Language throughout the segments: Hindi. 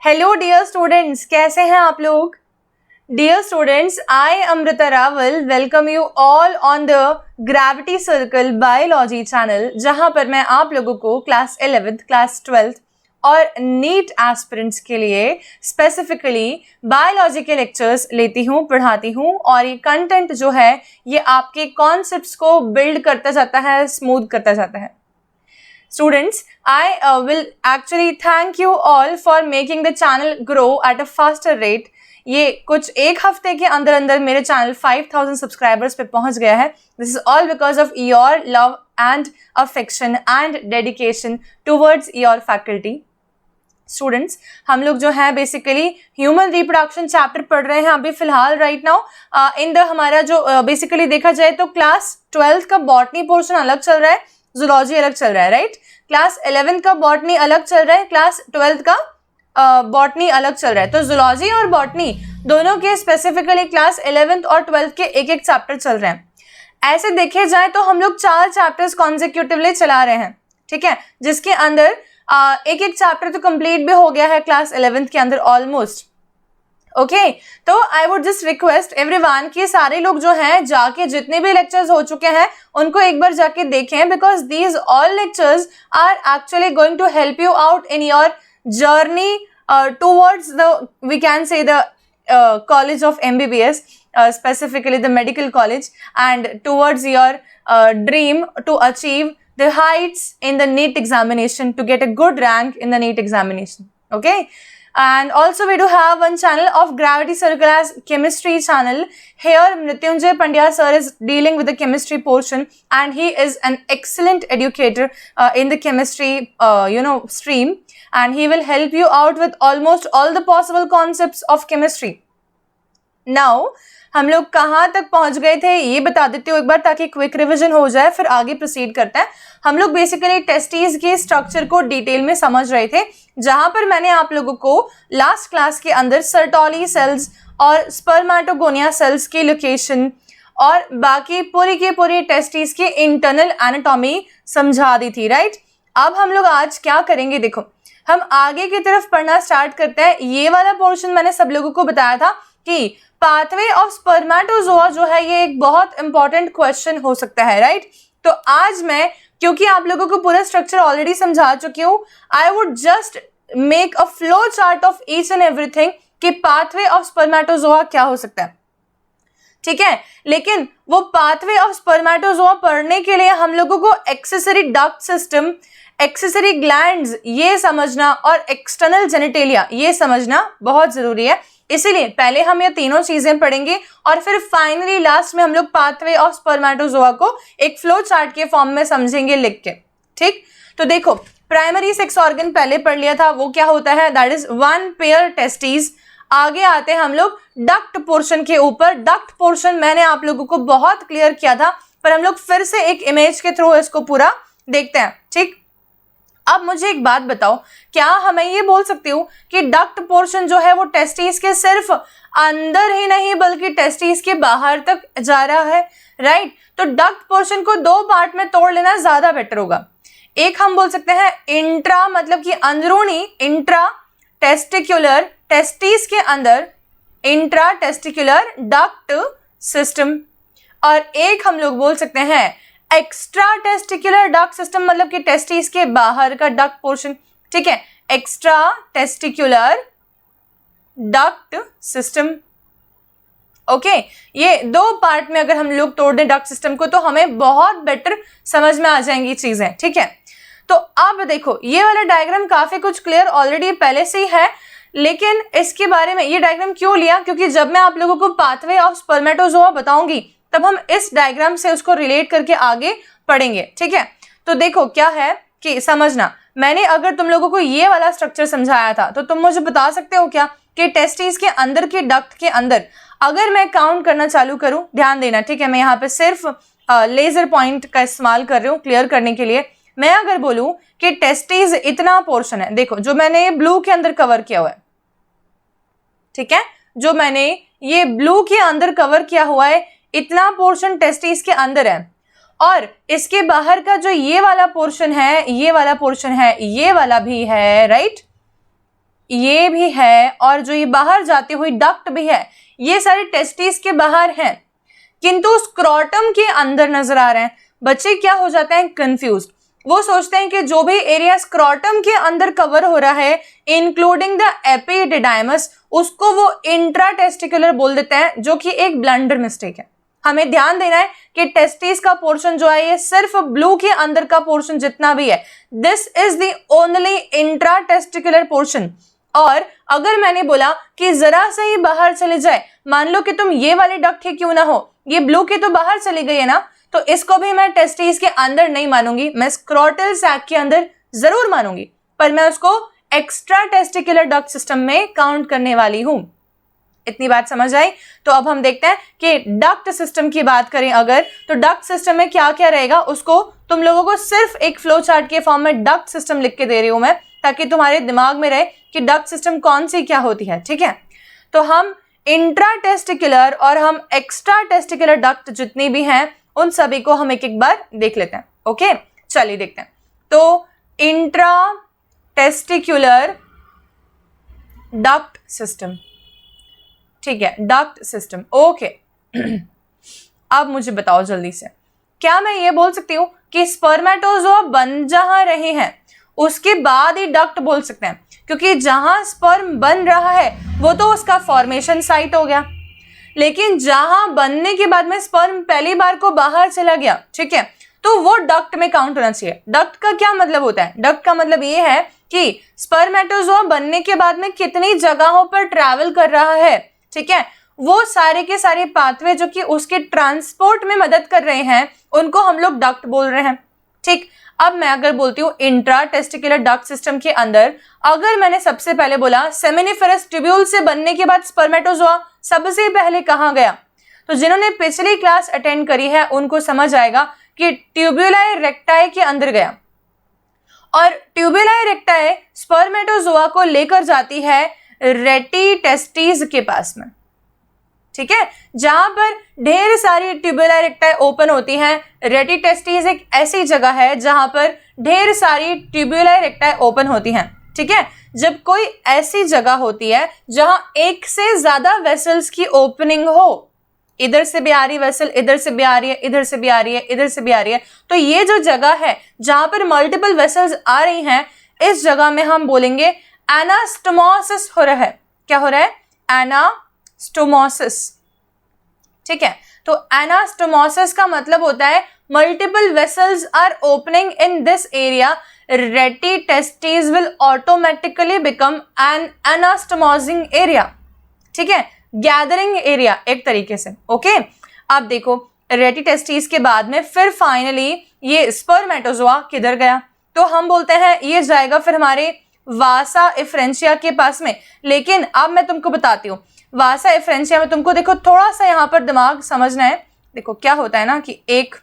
हेलो डियर स्टूडेंट्स, कैसे हैं आप लोग? Dear students, I Amrita Rawal welcome you all on the gravity circle biology channel, जहां पर मैं आप लोगों को क्लास 11th, क्लास 12th और नीट एस्पिरेंट्स के लिए स्पेसिफिकली बायोलॉजी के लेक्चर्स लेती हूँ, पढ़ाती हूँ। और ये कंटेंट जो है ये आपके कॉन्सेप्ट्स को बिल्ड करता जाता है, स्मूथ करता जाता है। Students, I will actually thank you all for making the channel grow at a faster rate. ये कुछ एक हफ्ते के अंदर अंदर मेरे चैनल 5000 सब्सक्राइबर्स पे पहुंच गया है। This is all because of your love and affection and dedication towards your faculty. Students, हम लोग जो है बेसिकली ह्यूमन रिप्रोडक्शन चैप्टर पढ़ रहे हैं अभी फिलहाल राइट नाउ। इन द हमारा जो बेसिकली देखा जाए तो क्लास 12th का बॉटनी पोर्शन अलग चल रहा है, जूलॉजी अलग चल रहा है, राइट। क्लास 11th का बॉटनी अलग चल रहा है, क्लास 12th का बॉटनी अलग चल रहा है। तो जूलॉजी और बॉटनी दोनों के स्पेसिफिकली क्लास 11th और 12th के एक एक चैप्टर चल रहे हैं। ऐसे देखे जाए तो हम लोग 4 चैप्टर्स कॉन्जिक्यूटिवली चला रहे हैं, ठीक है, जिसके अंदर एक एक चैप्टर तो कंप्लीट भी हो गया है क्लास 11th के अंदर ऑलमोस्ट। ओके, तो I would just request everyone कि सारे लोग जो हैं जाके जितने भी लेक्चर्स हो चुके हैं उनको एक बार जाके देखें, because these all lectures are actually going to help you out in your journey towards the we can say the college of MBBS, specifically the medical college, and towards your dream to achieve the heights in the NEET examination, to get a good rank in the NEET examination. Okay, and also we do have one channel of Gravity Circle as chemistry channel. Here Mrityunjay Pandya sir is dealing with the chemistry portion, and he is an excellent educator in the chemistry stream, and he will help you out with almost all the possible concepts of chemistry. Now हम लोग कहाँ तक पहुंच गए थे ये बता देती हूँ एक बार, ताकि क्विक रिवीजन हो जाए, फिर आगे प्रोसीड करते हैं। हम लोग बेसिकली टेस्टिस के स्ट्रक्चर को डिटेल में समझ रहे थे, जहां पर मैंने आप लोगों को लास्ट क्लास के अंदर सर्टोली सेल्स और स्पर्मेटोगोनिया सेल्स की लोकेशन और बाकी पूरी की पूरी टेस्टिस की इंटरनल एनाटॉमी समझा दी थी, राइट। अब हम लोग आज क्या करेंगे, देखो हम आगे की तरफ पढ़ना स्टार्ट करते हैं। ये वाला पोर्शन मैंने सब लोगों को बताया था कि पाथवे ऑफ स्पर्मेटोजोआ जो है ये एक बहुत इंपॉर्टेंट क्वेश्चन हो सकता है, राइट। तो आज मैं, क्योंकि आप लोगों को पूरा स्ट्रक्चर ऑलरेडी समझा चुकी हूँ, I would just make a flow chart of each and everything कि पाथवे ऑफ स्पर्मेटोजोआ क्या हो सकता है, ठीक है। लेकिन वो पाथवे ऑफ स्पर्मेटोजोआ पढ़ने के लिए हम लोगों को accessory duct system, accessory glands ये समझना और एक्सटर्नल जेनिटेलिया ये समझना बहुत जरूरी है। इसीलिए पहले हम ये तीनों चीजें पढ़ेंगे और फिर फाइनली लास्ट में हम लोग पाथवे ऑफ स्पर्मेटोजोआ को एक फ्लो चार्ट के फॉर्म में समझेंगे लिख के, ठीक। तो देखो प्राइमरी सेक्स ऑर्गन पहले पढ़ लिया था, वो क्या होता है, दैट इज 1 पेयर टेस्टिस। आगे आते हैं हम लोग डक्ट पोर्शन के ऊपर। डक्ट पोर्शन मैंने आप लोगों को बहुत क्लियर किया था, पर हम लोग फिर से एक इमेज के थ्रू इसको पूरा देखते हैं, ठीक। अब मुझे एक बात बताओ, क्या हमें ये बोल सकती हूँ कि डक्ट पोर्शन जो है वो टेस्टिस के सिर्फ अंदर ही नहीं बल्कि टेस्टिस के बाहर तक जा रहा है, राइट। तो डक्ट पोर्शन को 2 पार्ट में तोड़ लेना ज्यादा बेटर होगा। एक हम बोल सकते हैं इंट्रा, मतलब कि अंदरूनी, इंट्रा टेस्टिकुलर, टेस्टिस के अंदर इंट्रा टेस्टिकुलर डक्ट सिस्टम, और एक हम लोग बोल सकते हैं एक्स्ट्रा टेस्टिकुलर डक्ट सिस्टम, मतलब कि टेस्टिस के बाहर का डक्ट पोर्शन, ठीक है, extra testicular duct system. Okay, ये 2 पार्ट में अगर हम लोग तोड़ दें डक्ट सिस्टम को तो हमें बहुत बेटर समझ में आ जाएंगी चीजें, ठीक है। तो अब देखो ये वाला डायग्राम काफी कुछ क्लियर ऑलरेडी पहले से ही है, लेकिन इसके बारे में ये डायग्राम क्यों लिया, क्योंकि जब मैं आप लोगों को पाथवे ऑफ स्पर्मेटोजोआ बताऊंगी तब हम इस डायग्राम से उसको रिलेट करके आगे पढ़ेंगे, ठीक है। तो देखो क्या है कि समझना, मैंने अगर तुम लोगों को ये वाला स्ट्रक्चर समझाया था तो तुम मुझे बता सकते हो क्या कि टेस्टिस के अंदर के डक्ट के अंदर अगर मैं काउंट करना चालू करूं, ध्यान देना, ठीक है, मैं यहाँ पे सिर्फ लेजर पॉइंट का इस्तेमाल कर रही हूँ क्लियर करने के लिए। मैं अगर बोलूं कि टेस्टिस इतना पोर्शन है, देखो जो मैंने ब्लू के अंदर कवर किया हुआ है, ठीक है, जो मैंने ये ब्लू के अंदर कवर किया हुआ है इतना पोर्शन टेस्टिस के अंदर है, और इसके बाहर का जो ये वाला पोर्शन है, ये वाला पोर्शन है, ये वाला भी है, राइट। ये भी है और जो ये बाहर जाती हुई डक्ट भी है, ये सारे टेस्टिस के बाहर हैं, किंतु स्क्रोटम के अंदर नजर आ रहे हैं। बच्चे क्या हो जाते हैं, कंफ्यूज्ड। वो सोचते हैं कि जो भी एरिया स्क्रोटम के अंदर कवर हो रहा है इंक्लूडिंग द एपिडिडाइमस, उसको वो इंट्राटेस्टिकुलर बोल देते हैं, जो कि एक ब्लंडर मिस्टेक है। हमें ध्यान देना है कि टेस्टिस का पोर्शन जो है ये सिर्फ ब्लू के अंदर का पोर्शन जितना भी है, this is the only intratesticular portion. और अगर मैंने बोला कि जरा से ही बाहर चले जाए, मान लो कि तुम ये वाली डक्ट ही क्यों ना हो, ये ब्लू की तो बाहर चली गई है ना, तो इसको भी मैं टेस्टिस के अंदर नहीं मानूंगी, मैं स्क्रोटल सैक के अंदर जरूर मानूंगी, पर मैं उसको एक्स्ट्रा टेस्टिकुलर डक्ट सिस्टम में काउंट करने वाली हूं। इतनी बात समझ आई? तो अब हम देखते हैं कि डक्ट सिस्टम की बात करें अगर, तो डक्ट सिस्टम में क्या क्या रहेगा, उसको तुम लोगों को सिर्फ एक फ्लो चार्ट के फॉर्म में डक्ट सिस्टम लिख के दे रही हूं मैं, ताकि तुम्हारे दिमाग में रहे कि डक्ट सिस्टम कौन सी क्या होती है। ठीक है, तो हम इंट्राटेस्टिकुलर और हम एक्स्ट्रा टेस्टिकुलर डक्ट जितनी भी हैं उन सभी को हम एक एक बार देख लेते हैं। ओके, चलिए देखते हैं। तो इंट्राटेस्टिकुलर डक्ट सिस्टम, ठीक है, डक्ट सिस्टम। ओके अब मुझे बताओ जल्दी से, क्या मैं ये बोल सकती हूं कि स्पर्मेटोजोआ बन जहां रहे हैं उसके बाद ही डक्ट बोल सकते हैं? क्योंकि जहां स्पर्म बन रहा है वो तो उसका फॉर्मेशन साइट हो गया, लेकिन जहां बनने के बाद में स्पर्म पहली बार को बाहर चला गया, ठीक है, तो वो डक्ट में काउंट होना चाहिए। डक्ट का क्या मतलब होता है? डक्ट का मतलब ये है कि स्पर्मेटोजोआ बनने के बाद में कितनी जगहों पर ट्रैवल कर रहा है, ठीक है, वो सारे के सारे पाथवे जो कि उसके ट्रांसपोर्ट में मदद कर रहे हैं उनको हम लोग डक्ट बोल रहे हैं। ठीक, अब मैं अगर बोलती हूँ इंट्राटेस्टिकुलर डक्ट सिस्टम के अंदर, अगर मैंने सबसे पहले बोला सेमिनिफेरस ट्यूब्यूल से बनने के बाद स्पर्मेटोजोआ सबसे पहले कहाँ गया, तो जिन्होंने पिछली क्लास अटेंड करी है उनको समझ आएगा कि ट्यूब्यूलाe रेक्टाe के अंदर गया, और ट्यूब्यूलाe रेक्टाe स्पर्मेटोजोआ को लेकर जाती है रेटी टेस्टिस के पास में। ठीक है, जहां पर ढेर सारी ट्यूब्यूलाe रेक्टाe ओपन होती हैं। रेटी टेस्टिस एक ऐसी जगह है जहां पर ढेर सारी ट्यूब्यूलाe रेक्टाe ओपन होती हैं। ठीक है, जब कोई ऐसी जगह होती है जहां एक से ज्यादा वेसल्स की ओपनिंग हो, इधर से भी आ रही वेसल, इधर से भी आ रही है, इधर से भी आ रही है, इधर से भी आ रही है, तो ये जो जगह है जहां पर मल्टीपल वेसल्स आ रही हैं, इस जगह में हम बोलेंगे एनास्टोमोसिस हो रहा है। क्या हो रहा है? एनास्टोमोसिस। ठीक है, तो एनास्टोमोसिस का मतलब होता है multiple vessels are opening in this area, rete testis will automatically become an anastomosing area. ठीक है, गैदरिंग एरिया एक तरीके से। ओके, अब देखो रेटी टेस्टिस के बाद में फिर फाइनली ये स्पर्मेटोजोआ किधर गया, तो हम बोलते हैं ये जाएगा फिर हमारे वासा एफ्रेंशिया के पास में। लेकिन अब मैं तुमको बताती हूँ वासा एफ्रेंशिया में तुमको देखो थोड़ा सा यहाँ पर दिमाग समझना है। देखो क्या होता है ना कि एक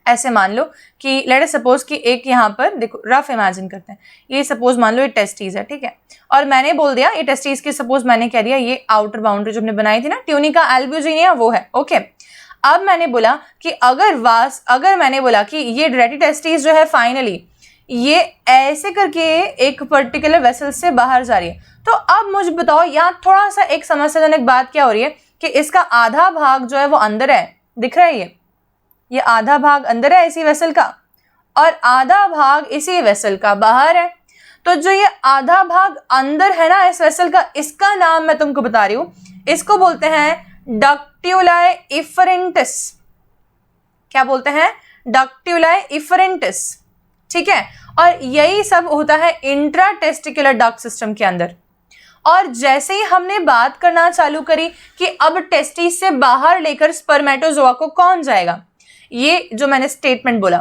ऐसे मान लो कि लेट अस सपोज कि एक यहाँ पर देखो रफ इमेजिन करते हैं, ये सपोज मान लो ये टेस्टिस है, ठीक है, और मैंने बोल दिया ये टेस्टिस की सपोज मैंने कह दिया ये आउटर बाउंड्री जो हमने बनाई थी ना ट्यूनिका एल्ब्यूजिनिया वो है। ओके, अब मैंने बोला कि अगर मैंने बोला कि ये रेटी टेस्टिस जो है फाइनली ये ऐसे करके एक पर्टिकुलर वेसल से बाहर जा रही है, तो अब मुझे बताओ यहाँ थोड़ा सा एक समस्याजनक बात क्या हो रही है कि इसका आधा भाग जो है वो अंदर है, दिख रहा है ये आधा भाग अंदर है इसी वेसल का और आधा भाग इसी वेसल का बाहर है। तो जो ये आधा भाग अंदर है ना इस वेसल का, इसका नाम मैं तुमको बता रही हूँ, इसको बोलते हैं डक्ट्यूलाe इफरेंटिस। क्या बोलते हैं? डक्ट्यूलाe इफरेंटिस। ठीक है, और यही सब होता है इंट्राटेस्टिकुलर डक्ट सिस्टम के अंदर। और जैसे ही हमने बात करना चालू करी कि अब टेस्टिस से बाहर लेकर स्पर्मेटोजोआ को कौन जाएगा, ये जो मैंने स्टेटमेंट बोला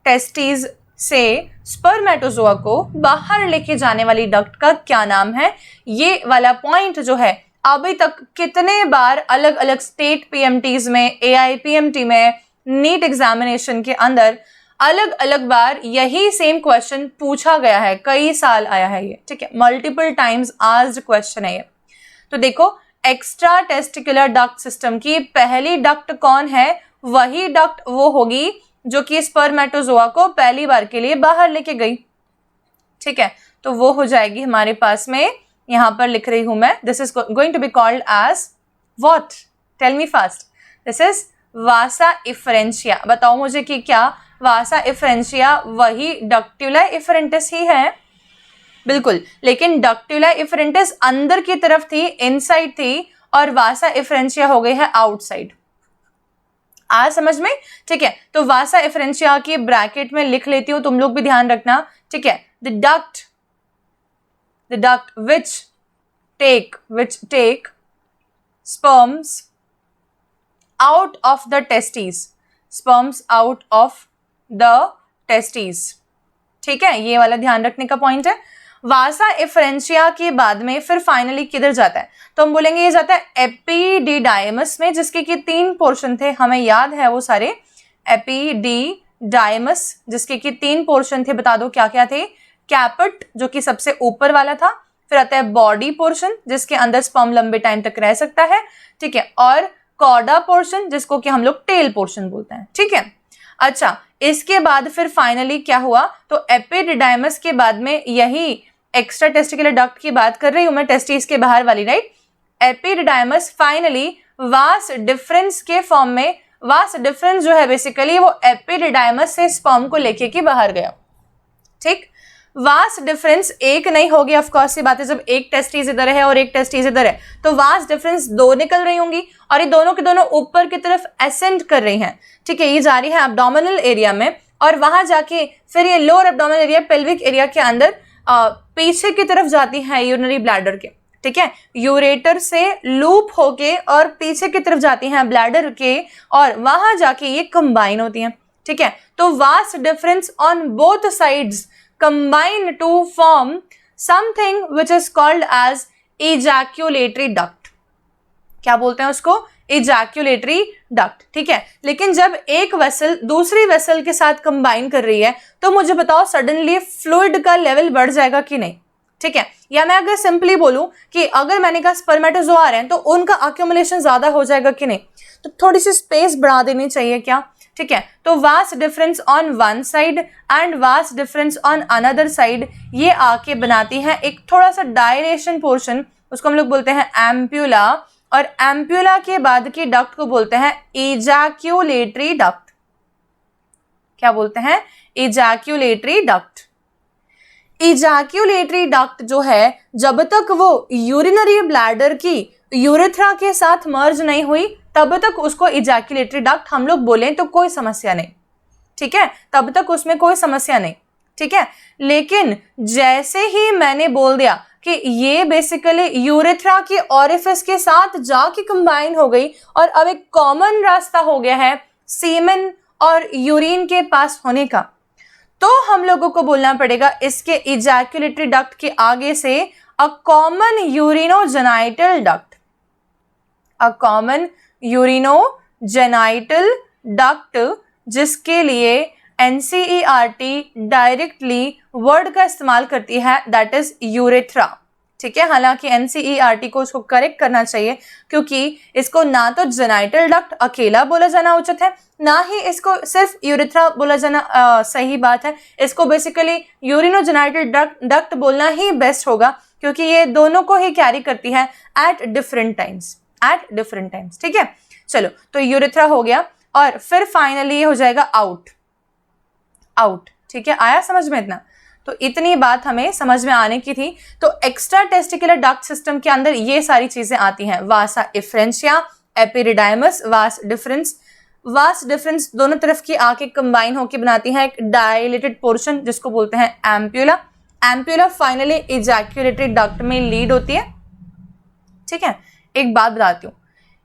टेस्टिस से स्पर्मेटोजोआ को बाहर लेके जाने वाली डक्ट का क्या नाम है, ये वाला पॉइंट जो है अभी तक कितने बार अलग अलग स्टेट पीएमटीज में, एआईपीएमटी में, नीट एग्जामिनेशन के अंदर अलग अलग बार यही सेम क्वेश्चन पूछा गया है, कई साल आया है ये। ठीक है, मल्टीपल टाइम्स आस्क्ड क्वेश्चन है ये। तो देखो एक्स्ट्रा टेस्टिकुलर डक्ट सिस्टम की पहली डक्ट कौन है, वही डक्ट वो होगी जो कि स्पर्मेटोजोआ को पहली बार के लिए बाहर लेके गई। ठीक है, तो वो हो जाएगी हमारे पास में, यहाँ पर लिख रही हूं मैं, this is going to be called as what? Tell me fast. This is vasa efferentia. बताओ मुझे कि क्या वासा इफरेंशिया वही डक्ट्युला इफरेंटिस ही है? बिल्कुल, लेकिन डक्ट्युला इफरेंटिस अंदर की तरफ थी, इनसाइड थी, और वासा इफरेंशिया हो गई है आउटसाइड। आ समझ में? ठीक है, तो वासा इफरेंशिया की ब्रैकेट में लिख लेती हूं, तुम लोग भी ध्यान रखना। ठीक है, the duct which take sperms out of the testes। ठीक है, ये वाला ध्यान रखने का पॉइंट है। वासा इफरेंशिया के बाद में फिर फाइनली किधर जाता है? तो हम बोलेंगे ये जाता है एपिडिडाइमस में, जिसके कि 3 पोर्शन थे, हमें याद है वो सारे। एपिडिडाइमस जिसके कि 3 पोर्शन थे, बता दो क्या क्या थे? कैपेट जो कि सबसे ऊपर वाला था, फिर आता है बॉडी पोर्शन जिसके अंदर स्पर्म लंबे टाइम तक रह सकता है, ठीक है, और कॉडा पोर्शन जिसको कि हम लोग टेल पोर्शन बोलते हैं। ठीक है, अच्छा, इसके बाद फिर फाइनली क्या हुआ? तो एपिडिडाइमस के बाद में यही एक्स्ट्रा टेस्टिकुलर डक्ट की बात कर रही हूं मैं, टेस्टिस के बाहर वाली, right? Epididymis finally vas deferens के फॉर्म में, वास डिफरेंस जो है बेसिकली वो एपिडिडाइमस से स्पर्म को लेके के बाहर गया। ठीक, वास डिफरेंस एक नहीं हो गया, ऑफ कोर्स सी बात है, जब एक टेस्टिस इधर है और एक टेस्टिस इधर है तो वास डिफरेंस 2 निकल रही होंगी, और ये दोनों के दोनों ऊपर की तरफ एसेंड कर रही हैं। ठीक है, ये जा रही है एब्डोमिनल एरिया में, और वहां जाके फिर ये lower abdominal area, pelvic area के अंदर पीछे की तरफ जाती है यूरिनरी ब्लैडर के। ठीक है, यूरेटर से लूप होके और पीछे की तरफ जाती हैं ब्लैडर के, और वहां जाके ये कंबाइन होती हैं। ठीक है, तो vas deferens on both sides combine to form something which is called as ejaculatory duct। क्या बोलते हैं उसको? ejaculatory duct। ठीक है, लेकिन जब एक वेसल दूसरी वेसल के साथ कंबाइन कर रही है तो मुझे बताओ सडनली फ्लूइड का लेवल बढ़ जाएगा कि नहीं? ठीक है, या मैं अगर सिंपली बोलूं कि अगर मैंने कहा स्पर्मेटोजोआ आ रहे हैं तो उनका अक्यूमुलेशन ज्यादा हो जाएगा कि नहीं? तो थोड़ी सी स्पेस बढ़ा देनी चाहिए क्या? ठीक है, तो vas deferens on one side and vas deferens on another side, ये आके बनाती है एक थोड़ा सा डायलेशन पोर्शन, उसको हम लोग बोलते हैं एम्प्यूला, और एम्प्यूला के बाद की डक्ट को बोलते हैं इजैक्यूलेटरी डक्ट। क्या बोलते हैं? Ejaculatory duct. इजैक्यूलेटरी डक्ट जो है, जब तक वो यूरिनरी ब्लैडर की यूरेथ्रा के साथ मर्ज नहीं हुई तब तक उसको इजैक्यूलेटरी डक्ट हम लोग बोलें तो कोई समस्या नहीं। ठीक है, तब तक उसमें कोई समस्या नहीं। ठीक है, लेकिन जैसे ही मैंने बोल दिया कि ये बेसिकली यूरेथ्रा के ओरिफिस के साथ जाके कंबाइन हो गई और अब एक कॉमन रास्ता हो गया है सीमेन और यूरिन के पास होने का, तो हम लोगों को बोलना पड़ेगा इसके इजैक्यूलेटरी डक्ट के आगे से a common urinogenital duct. A common urinogenital duct, जिसके लिए एनसीईआरटी डायरेक्टली वर्ड का इस्तेमाल करती है, दैट इज यूरेथ्रा। ठीक है, हालांकि एनसीईआरटी को उसको करेक्ट करना चाहिए क्योंकि इसको ना तो जेनाइटल डक्ट अकेला बोला जाना उचित है, ना ही इसको सिर्फ यूरेथ्रा बोला जाना सही बात है। इसको बेसिकली यूरिनोजेनाइटल डक्ट बोलना ही बेस्ट होगा क्योंकि ये दोनों को ही कैरी करती है एट डिफरेंट टाइम्स। ठीक है, चलो, तो यूरेथ्रा हो गया और फिर फाइनली ये हो जाएगा आउट। ठीक है, आया समझ में इतना? तो इतनी बात हमें समझ में आने की थी। तो एक्स्ट्रा टेस्टिकुलर डक्ट सिस्टम के अंदर ये सारी चीजें आती हैं, वासा इफरेंशिया, एपिडिडाइमस, वास डिफरेंस दोनों तरफ की आके कंबाइन होकर बनाती है एक डायलेटेड पोर्शन जिसको बोलते हैं ampulla. Ampulla finally ejaculatory duct में लीड होती है। ठीक है, एक बात बताती हूँ,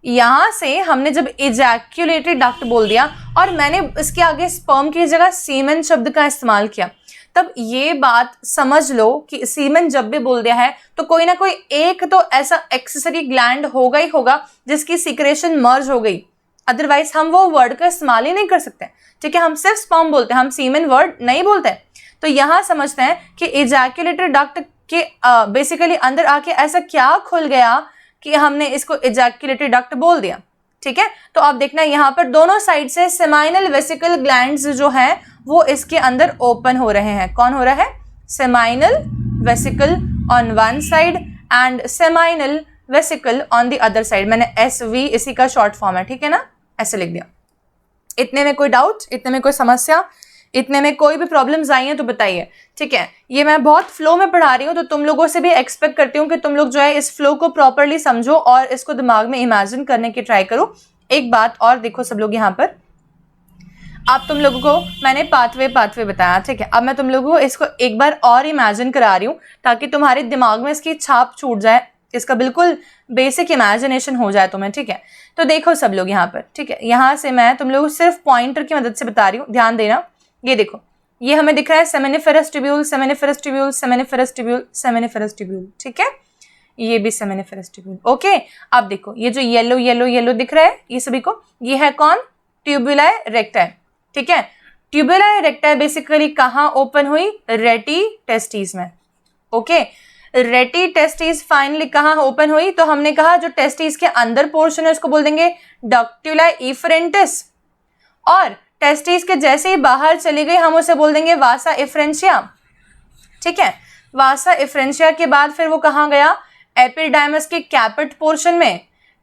यहां से हमने जब इजैक्यूलेटरी डक्ट बोल दिया और मैंने इसके आगे स्पर्म की जगह सीमेन शब्द का इस्तेमाल किया, तब ये बात समझ लो कि सीमेन जब भी बोल दिया है तो कोई ना कोई एक तो ऐसा एक्सेसरी ग्लैंड होगा ही होगा जिसकी सीक्रेशन मर्ज हो गई, अदरवाइज हम वो वर्ड का इस्तेमाल ही नहीं कर सकते। ठीक है, हम सिर्फ स्पर्म बोलते हैं, हम सीमेन वर्ड नहीं बोलते। तो यहां समझते हैं कि इजैक्यूलेटरी डक्ट के बेसिकली अंदर आके ऐसा क्या खुल गया कि हमने इसको इजैक्यूलेटरी डक्ट बोल दिया। ठीक है, तो आप देखना यहाँ पर दोनों साइड से सेमाइनल वेसिकल ग्लैंड्स जो हैं वो इसके अंदर ओपन हो रहे हैं। कौन हो रहा है? Seminal vesicle on one side and seminal vesicle on the other side. मैंने SV इसी का शॉर्ट फॉर्म है, ठीक है ना, ऐसे लिख दिया। इतने में कोई डाउट, इतने में कोई समस्या, इतने में कोई भी प्रॉब्लम्स आई हैं तो बताइए, ठीक है। ये मैं बहुत फ्लो में पढ़ा रही हूँ, तो तुम लोगों से भी एक्सपेक्ट करती हूँ कि तुम लोग जो है इस फ्लो को प्रॉपरली समझो और इसको दिमाग में इमेजिन करने की ट्राई करो। एक बात और देखो सब लोग, यहाँ पर अब तुम लोगों को मैंने पाथवे बताया, ठीक है। अब मैं तुम लोगों को इसको एक बार और इमेजिन करा रही हूँ ताकि तुम्हारे दिमाग में इसकी छाप छूट जाए, इसका बिल्कुल बेसिक इमेजिनेशन हो जाए तुम्हें, ठीक है। तो देखो सब लोग यहाँ पर, ठीक है, यहाँ से मैं तुम लोगों को सिर्फ पॉइंटर की मदद से बता रही हूँ, ध्यान देना। ये देखो, ये हमें दिख रहा है seminiferous tubule, seminiferous tubule, seminiferous tubule, seminiferous tubule, ठीक है। ये भी सेमेनिफेरस ट्यूब्यूल, ओके। अब देखो ये जो येलो येलो येलो दिख रहा है ये सभी को, ये है कौन, ट्यूबुलाe रेक्टाe, ठीक है। ट्यूबुलाe रेक्टाe बेसिकली कहाँ ओपन हुई, रेटी टेस्टिस में, ओके। रेटी टेस्टिस फाइनली कहाँ ओपन हुई, तो हमने कहा जो टेस्टिस के अंदर पोर्शन है उसको बोल देंगे डक्टुला इफरेंटिस, और टेस्टिस के जैसे ही बाहर चली गई हम उसे बोल देंगे वासा इफ्रेंशिया, ठीक है। वासा इफ्रेंशिया के बाद फिर वो कहाँ गया, एपिडिडाइमस के कैपिट पोर्शन में।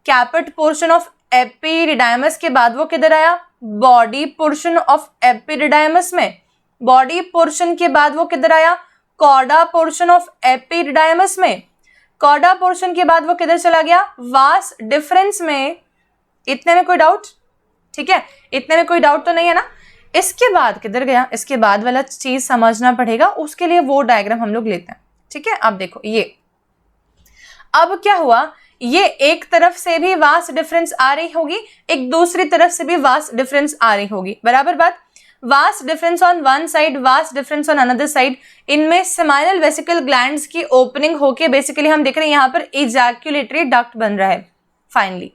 कैपिट पोर्शन ऑफ एपिडिडाइमस के बाद वो किधर आया, बॉडी पोर्शन ऑफ एपिडिडाइमस में। बॉडी पोर्शन के बाद वो किधर आया, कॉर्डा पोर्शन ऑफ एपिडिडाइमस में। कॉर्डा पोर्शन के बाद वो किधर चला गया, वास डिफरेंस में। इतने में कोई डाउट, ठीक है, इतने में कोई डाउट तो नहीं है ना। इसके बाद किधर गया, इसके बाद वाला चीज समझना पड़ेगा, उसके लिए वो डायग्राम हम लोग लेते हैं, ठीक है। अब देखो ये, अब क्या हुआ, ये एक तरफ से भी वास्ट डिफरेंस आ रही होगी, एक दूसरी तरफ से भी वास्ट डिफरेंस आ रही होगी, बराबर बात। Vast difference on one side, vast difference on another side. इनमें सेमाइनल वेसिकल ग्लैंड्स की ओपनिंग होके बेसिकली हम देख रहे हैं यहाँ पर इजैक्यूलेटरी डक्ट बन रहा है फाइनली,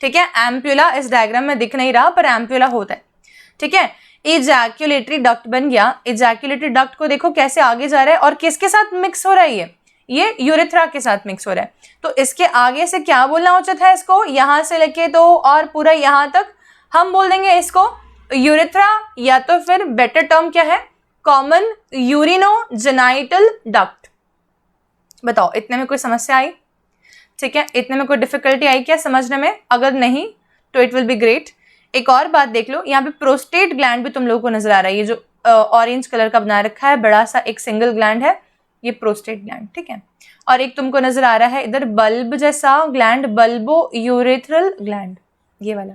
ठीक है। एम्प्यूला इस डायग्राम में दिख नहीं रहा पर एम्प्यूला होता है, ठीक है। इजैक्यूलेटरी डक्ट बन गया। इजैक्यूलेटरी डक्ट को देखो कैसे आगे जा रहा है और किसके साथ मिक्स हो रहा है, ये यूरेथ्रा के साथ मिक्स हो रहा है। तो इसके आगे से क्या बोलना उचित है, इसको यहाँ से लेके तो और पूरा यहाँ तक हम बोल देंगे इसको यूरेथ्रा, या तो फिर बेटर टर्म क्या है, कॉमन यूरिनोजेनाइटल डक्ट। बताओ इतने में कोई समस्या आई, ठीक है, इतने में कोई डिफिकल्टी आई क्या समझने में, अगर नहीं तो इट विल बी ग्रेट। एक और बात देख लो, यहाँ पे प्रोस्टेट ग्लैंड भी तुम लोगों को नजर आ रहा है, ये जो ऑरेंज कलर का बना रखा है बड़ा सा एक सिंगल ग्लैंड है, ये प्रोस्टेट ग्लैंड, ठीक है। और एक तुमको नजर आ रहा है इधर बल्ब जैसा ग्लैंड, बल्बो यूरेथ्रल ग्लैंड, ये वाला।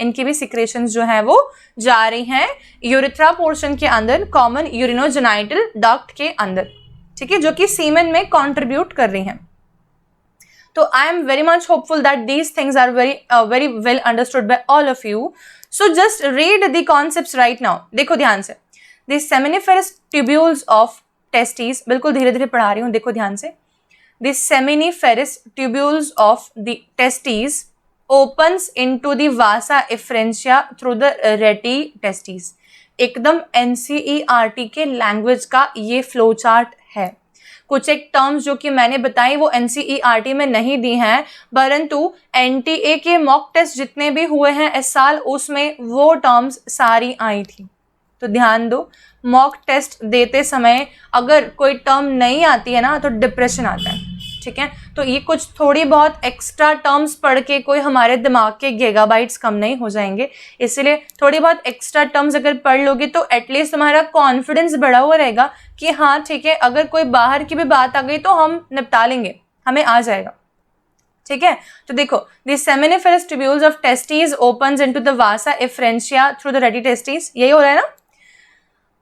इनकी भी सिक्रेशंस जो है वो जा रही हैं यूरेथ्रा पोर्शन के अंदर, कॉमन यूरिनोजेनाइटल डक्ट के अंदर, ठीक है, जो कि सीमेन में कंट्रीब्यूट कर रही हैं। तो I am very much hopeful that these things are very well understood by all of you. So just read the concepts right now. देखो ध्यान से, the seminiferous tubules of testis, बिल्कुल धीरे धीरे पढ़ा रही हूँ, देखो ध्यान से। The seminiferous tubules of the testis opens into the vasa efferentia through the reti testes। एकदम NCERT के लैंग्वेज का ये फ्लो चार्ट है। कुछ एक टर्म्स जो कि मैंने बताई वो NCERT में नहीं दी हैं, परंतु NTA के मॉक टेस्ट जितने भी हुए हैं इस साल उसमें वो टर्म्स सारी आई थी। तो ध्यान दो, मॉक टेस्ट देते समय अगर कोई टर्म नहीं आती है ना तो डिप्रेशन आता है, ठीक है। तो ये कुछ थोड़ी बहुत एक्स्ट्रा टर्म्स पढ़ के कोई हमारे दिमाग के गीगाबाइट्स कम नहीं हो जाएंगे, इसलिए थोड़ी बहुत एक्स्ट्रा टर्म्स अगर पढ़ लोगे तो एटलीस्ट तुम्हारा कॉन्फिडेंस बढ़ा हुआ रहेगा कि हाँ ठीक है, अगर कोई बाहर की भी बात आ गई तो हम निपटा लेंगे, हमें आ जाएगा, ठीक है। तो देखो, the seminiferous tubules of testis opens into the vasa efferentia through the rete testis, यही हो रहा है ना।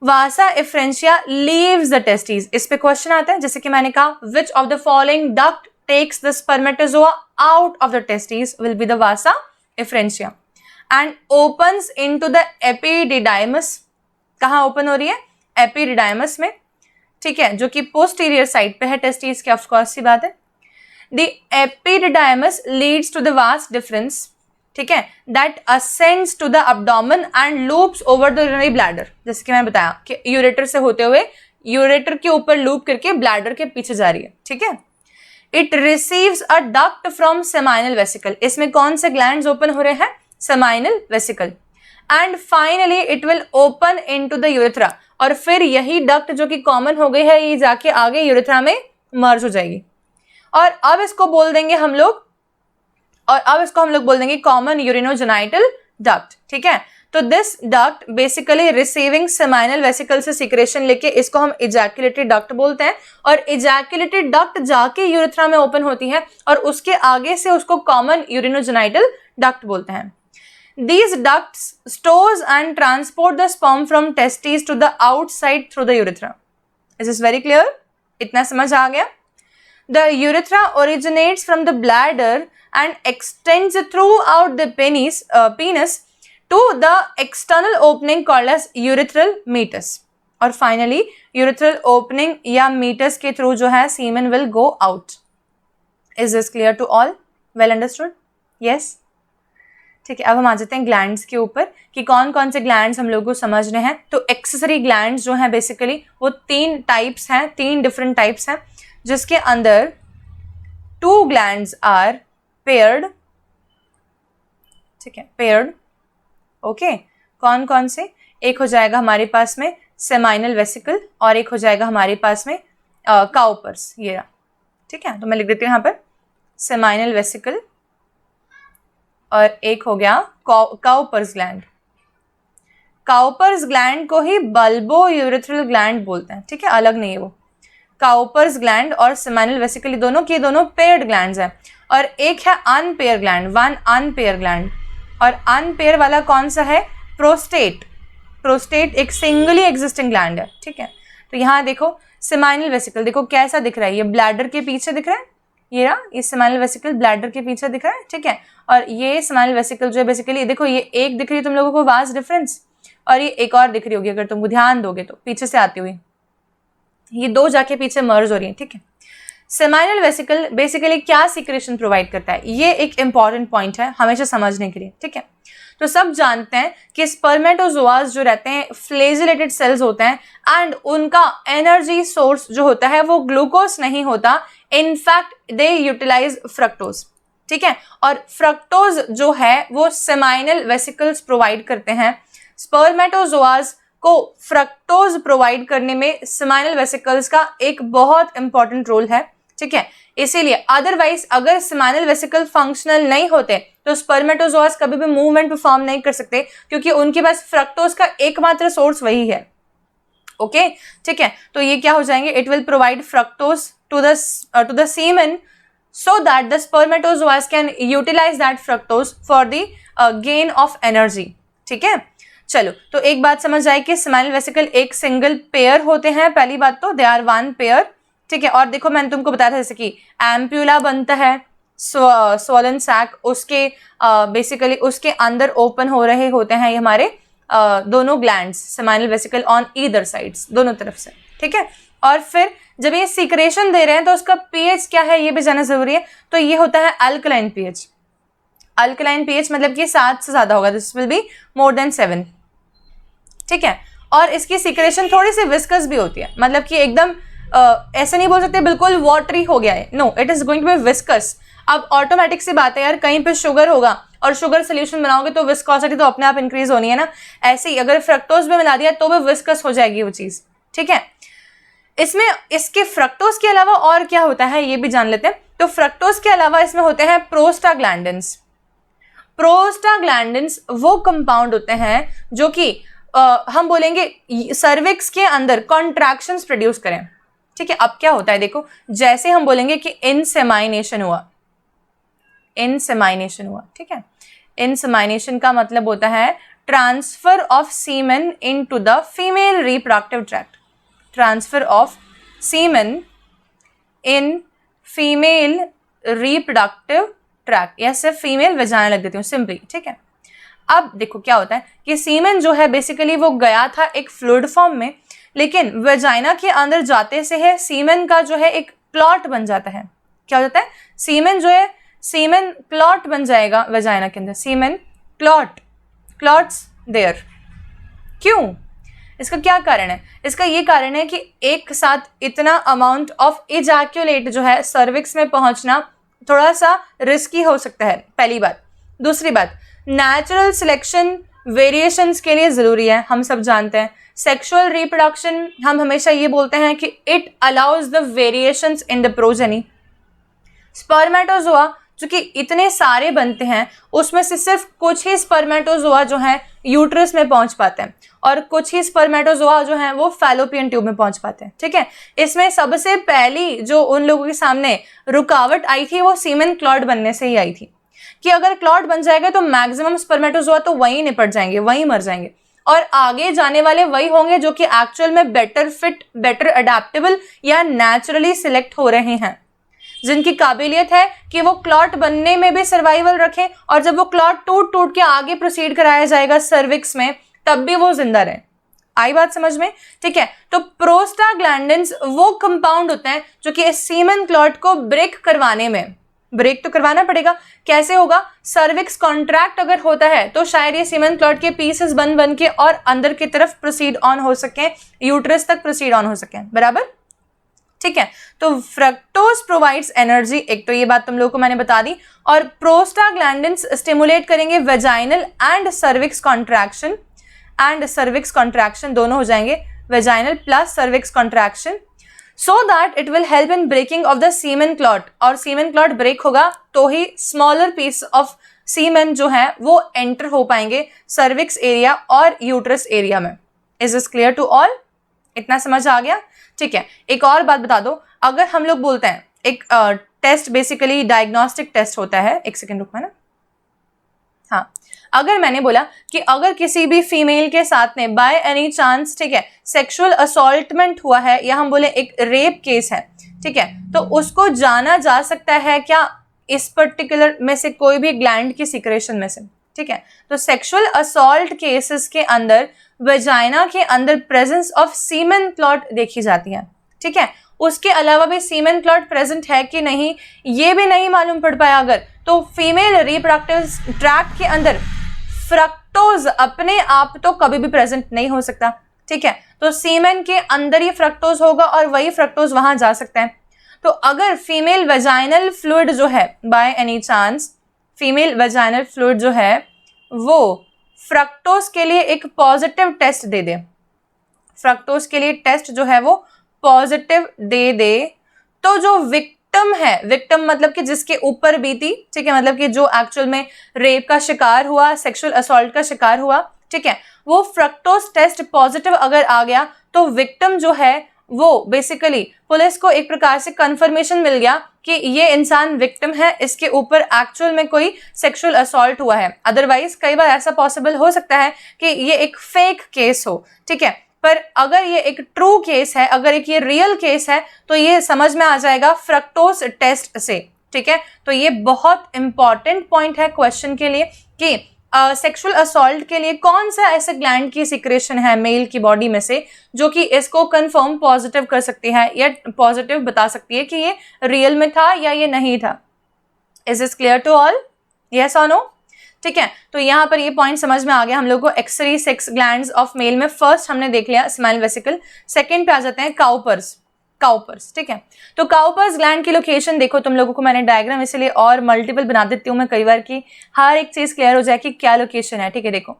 Vasa efferentia leaves the testis, इस पे क्वेश्चन आता है, जैसे कि मैंने कहा which of the following duct takes the spermatozoa out of the testis will be the vasa efferentia and opens into the epididymis. कहाँ ओपन हो रही है, एपिडिडाइमस में, ठीक है, जो कि पोस्टीरियर साइड पे है टेस्टिस के, ऑफ कोर्स सी बात है। The epididymis leads to the vas deferens, ठीक है, that ascends to the abdomen and loops over the urinary bladder. जैसे कि मैंने बताया कि यूरेटर से होते हुए यूरेटर के ऊपर लूप करके ब्लैडर के पीछे जा रही है, ठीक है। It receives a duct from seminal vesicle, इसमें कौन से ग्लैंड्स ओपन हो रहे हैं, seminal vesicle, and finally it will open into the urethra. और फिर यही डक्ट जो कि कॉमन हो गई है ये जाके आगे यूरेथ्रा में मर्ज हो जाएगी। और अब इसको बोल देंगे हम लोग बोल देंगे कॉमन यूरिनोजेनाइटल डक्ट। ठीक है, तो this duct basically receiving seminal vesicle से सिक्रेशन लेके इसको हम इजैकुलेटरी डक्ट बोलते हैं, और इजैकुलेटरी डक्ट जाके यूरेथ्रा में ओपन होती है और उसके आगे से उसको कॉमन यूरिनोजेनाइटल डक्ट बोलते हैं। These ducts stores and transport the sperm from testes to the outside through the urethra. Is this very clear? इतना समझ आ गया? The urethra originates from the bladder and extends throughout the penis to the external opening called as urethral meatus. और finally urethral opening या meatus के through जो है semen will go out. Is this clear to all? Well understood? Yes? ठीक है, अब हम आ जाते हैं ग्लैंड्स के ऊपर कि कौन कौन से ग्लैंड्स हम लोगों को समझने हैं। तो एक्सेसरी ग्लैंड्स जो हैं बेसिकली वो 3 टाइप्स हैं, 3 डिफरेंट टाइप्स हैं, जिसके अंदर 2 ग्लैंड्स आर पेयर्ड। ठीक है, पेयर्ड। ओके, कौन कौन से? एक हो जाएगा हमारे पास में सेमाइनल वेसिकल और एक हो जाएगा हमारे पास में काउपर्स। ये रहा। ठीक है, तो मैं लिख देती हूँ यहाँ पर सेमाइनल वेसिकल और एक हो गया काउपर्स ग्लैंड। काउपर्स ग्लैंड को ही बल्बो यूरेथ्रल ग्लैंड बोलते हैं। ठीक है, अलग नहीं है वो। काउपर्स ग्लैंड और सेमाइनल वेसिकल दोनों पेयर्ड ग्लैंड्स हैं, और एक है unpaired gland, one unpaired gland. और अनपेयर वाला कौन सा है? प्रोस्टेट। प्रोस्टेट एक सिंगली एग्जिस्टिंग ग्लैंड है। ठीक है, तो यहाँ देखो सेमाइनल वेसिकल देखो कैसा दिख रहा है, ये ब्लैडर के पीछे दिख रहा है, ये रहा, ये सेमाइनल वेसिकल ब्लैडर के पीछे दिख रहा है। ठीक है, और ये सेमाइनल वेसिकल जो है बेसिकली देखो ये एक दिख रही है तुम लोगों को वास्ट डिफरेंस, और ये एक और दिख रही होगी अगर तुमको ध्यान दोगे तो पीछे से आती हुई, ये 2 जाके पीछे मर्ज हो रही है। ठीक है, सेमाइनल वेसिकल बेसिकली क्या सिक्रेशन प्रोवाइड करता है, ये एक इंपॉर्टेंट पॉइंट है हमेशा समझने के लिए। ठीक है, तो सब जानते हैं कि स्पर्मेटोजोआज जो रहते हैं फ्लैजेलेटेड सेल्स होते हैं, एंड उनका एनर्जी सोर्स जो होता है वो ग्लूकोज नहीं होता, इनफैक्ट दे यूटिलाइज फ्रक्टोज। ठीक है, और फ्रक्टोज जो है वो सेमाइनल वेसिकल्स प्रोवाइड करते हैं। स्पर्मेटोजोआज को फ्रक्टोज प्रोवाइड करने में सेमाइनल वेसिकल्स का एक बहुत इंपॉर्टेंट रोल है। ठीक है, इसीलिए अदरवाइज अगर सेमाइनल वेसिकल फंक्शनल नहीं होते तो स्पर्मेटोजोआज कभी भी मूवमेंट परफॉर्म नहीं कर सकते, क्योंकि उनके पास फ्रक्टोज का एकमात्र सोर्स वही है। ओके, ठीक है, तो ये क्या हो जाएंगे, it will provide fructose to the semen so that the spermatozoas can utilize that fructose for the gain of energy। ठीक है, चलो तो एक बात समझ आए कि सेमाइनल वेसिकल एक सिंगल पेयर होते हैं, पहली बात तो दे आर वन पेयर। ठीक है, और देखो मैंने तुमको बताया था जैसे कि एम्प्यूला बनता है, स्वॉलन सैक, उसके बेसिकली उसके अंदर ओपन हो रहे होते हैं ये हमारे दोनों glands, seminal vesicle on either sides, दोनों तरफ से। ठीक है, और फिर जब ये सिक्रेशन दे रहे हैं तो उसका पीएच क्या है ये भी जानना जरूरी है। तो ये होता है अल्कलाइन पीएच। अल्कलाइन पीएच मतलब कि 7 से ज्यादा होगा, this will be more than 7। ठीक है, और इसकी सिक्रेशन थोड़ी सी विस्कस भी होती है, मतलब कि एकदम ऐसे नहीं बोल सकते बिल्कुल वाटरी हो गया है, no, it is going to be viscous. अब ऑटोमेटिक सी बात है यार, कहीं पे शुगर होगा और शुगर सोल्यूशन बनाओगे तो विस्कोसिटी तो अपने आप इंक्रीज होनी है ना, ऐसे ही अगर फ्रक्टोज में मिला दिया तो भी विस्कस हो जाएगी वो चीज। ठीक है, इसमें इसके फ्रक्टोज के अलावा और क्या होता है ये भी जान लेते हैं। तो फ्रक्टोज के अलावा इसमें होते हैं प्रोस्टाग्लैंडिन्स। प्रोस्टाग्लैंडिन्स वो कंपाउंड होते हैं जो कि हम बोलेंगे सर्विक्स के अंदर कॉन्ट्रैक्शंस प्रोड्यूस करें। ठीक है, अब क्या होता है देखो, जैसे हम बोलेंगे कि इनसेमाइनेशन हुआ, इनसेमाइनेशन हुआ। ठीक है, इनसेमाइनेशन का मतलब होता है transfer of semen into the female reproductive tract. Transfer of semen in female reproductive tract, या सिर्फ फीमेल वेजाइना लग देती हूँ सिंपली। ठीक है, अब देखो क्या होता है कि सीमेन जो है बेसिकली वो गया था एक फ्लूइड फॉर्म में, लेकिन वेजाइना के अंदर जाते से है सीमेन का जो है एक क्लॉट बन जाता है। क्या हो जाता है, सीमेन जो है सीमेन क्लॉट बन जाएगा वेजाइना के अंदर, सीमेन क्लॉट्स देयर। क्यों, इसका क्या कारण है? इसका ये कारण है कि एक साथ इतना अमाउंट ऑफ इजैक्यूलेट जो है सर्विक्स में पहुंचना थोड़ा सा रिस्की हो सकता है, पहली बात। दूसरी बात, नेचुरल सिलेक्शन वेरिएशंस के लिए ज़रूरी है, हम सब जानते हैं। सेक्सुअल रिप्रोडक्शन हम हमेशा ये बोलते हैं कि it allows the variations in the progeny. Spermatozoa जो कि इतने सारे बनते हैं, उसमें से सिर्फ कुछ ही स्पर्मेटोजोआ जो हैं यूट्रस में पहुंच पाते हैं और कुछ ही स्पर्मेटोजोआ जो हैं वो फैलोपियन ट्यूब में पहुंच पाते हैं। ठीक है, इसमें सबसे पहली जो उन लोगों के सामने रुकावट आई थी वो सीमेन क्लॉट बनने से ही आई थी कि अगर क्लॉट बन जाएगा तो मैक्सिमम स्पर्मेटोजोआ तो वहीं निपट जाएंगे, वहीं मर जाएंगे और आगे जाने वाले वही होंगे जो कि एक्चुअल में बेटर फिट, बेटर अडेप्टेबल या नेचुरली सिलेक्ट हो रहे हैं, जिनकी काबिलियत है कि वो क्लॉट बनने में भी सर्वाइवल रखें और जब वो क्लॉट टूट टूट के आगे प्रोसीड कराया जाएगा सर्विक्स में तब भी वो जिंदा रहे। आई बात समझ में? ठीक है, तो प्रोस्टाग्लैंडिन्स वो कंपाउंड होते हैं जो कि इस सीमेन क्लॉट को ब्रेक करवाने में, ब्रेक तो करवाना पड़ेगा, कैसे होगा? सर्विक्स कॉन्ट्रैक्ट अगर होता है तो शायद ये सीमेन क्लॉट के पीसेस बन बन के और अंदर की तरफ प्रोसीड ऑन हो सके, यूट्रस तक प्रोसीड ऑन हो सके। बराबर? ठीक है, तो फ्रक्टोज प्रोवाइड्स एनर्जी, एक तो ये बात तुम लोगों को मैंने बता दी, और प्रोस्टाग्लैंडिन्स स्टिमुलेट करेंगे vaginal and cervix contraction, and cervix contraction दोनों हो जाएंगे, vaginal plus cervix contraction, so that it will help in breaking of the semen clot. और सीमेन क्लॉट ब्रेक होगा तो ही स्मॉलर पीस ऑफ सीमेन जो है वो एंटर हो पाएंगे सर्विक्स एरिया और यूट्रस एरिया में। Is this clear to all? इतना समझ आ गया? ठीक है, एक और बात बता दो, अगर हम लोग बोलते हैं एक टेस्ट बेसिकली डायग्नोस्टिक टेस्ट होता है, एक सेकेंड रुकना ना, हाँ, अगर मैंने बोला कि अगर किसी भी फीमेल के साथ में बाय एनी चांस, ठीक है, सेक्सुअल असॉल्टमेंट हुआ है या हम बोले एक रेप केस है, ठीक है, तो उसको जाना जा सकता है क्या इस पर्टिकुलर में से कोई भी ग्लैंड की सिक्रेशन में से। ठीक है, तो सेक्सुअल असॉल्ट केसेस के अंदर वेजाइना के अंदर प्रेजेंस ऑफ सीमेन क्लॉट देखी जाती है। ठीक है, उसके अलावा भी सीमेन क्लॉट प्रेजेंट है कि नहीं ये भी नहीं मालूम पड़ पाया अगर, तो फीमेल रिप्रोडक्टिव ट्रैक्ट के अंदर फ्रक्टोज अपने आप तो कभी भी प्रेजेंट नहीं हो सकता। ठीक है, तो सीमेन के अंदर ही फ्रक्टोज होगा और वही फ्रक्टोज वहां जा सकता है। तो अगर फीमेल वेजाइनल फ्लूइड जो है by any chance, female vaginal fluid जो है वो फ्रक्टोज के लिए एक पॉजिटिव टेस्ट दे दे, फ्रक्टोज के लिए टेस्ट जो है वो पॉजिटिव दे दे, तो जो विक्टिम है, विक्टिम मतलब कि जिसके ऊपर बीती, ठीक है, मतलब कि जो एक्चुअल में रेप का शिकार हुआ, सेक्सुअल असॉल्ट का शिकार हुआ, ठीक है, वो फ्रक्टोज टेस्ट पॉजिटिव अगर आ गया तो विक्टिम जो है वो बेसिकली पुलिस को एक प्रकार से कंफर्मेशन मिल गया कि ये इंसान विक्टिम है, इसके ऊपर एक्चुअल में कोई सेक्सुअल असॉल्ट हुआ है। अदरवाइज कई बार ऐसा पॉसिबल हो सकता है कि ये एक फेक केस हो। ठीक है, पर अगर ये एक ट्रू केस है, अगर एक ये रियल केस है तो ये समझ में आ जाएगा फ्रक्टोज टेस्ट से। ठीक है, तो ये बहुत इंपॉर्टेंट पॉइंट है क्वेश्चन के लिए कि सेक्सुअल असॉल्ट के लिए कौन सा ऐसे ग्लैंड की सिक्रेशन है मेल की बॉडी में से जो कि इसको कंफर्म पॉजिटिव कर सकती है या पॉजिटिव बता सकती है कि ये रियल में था या ये नहीं था। Is this clear to all? Yes और नो? ठीक है, तो यहाँ पर ये पॉइंट समझ में आ गया हम लोग को। एक्सरी सेक्स ग्लैंड्स ऑफ मेल में फर्स्ट हमने देख लिया स्माइल वेसिकल, सेकेंड पे आ जाते हैं काउपर्स। काउपर्स, ठीक है, तो काउपर्स ग्लैंड की लोकेशन देखो, तुम लोगों को मैंने डायग्राम इसलिए और मल्टीपल बना देती हूँ मैं कई बार की हर एक चीज क्लियर हो जाए कि क्या लोकेशन है। ठीक है, देखो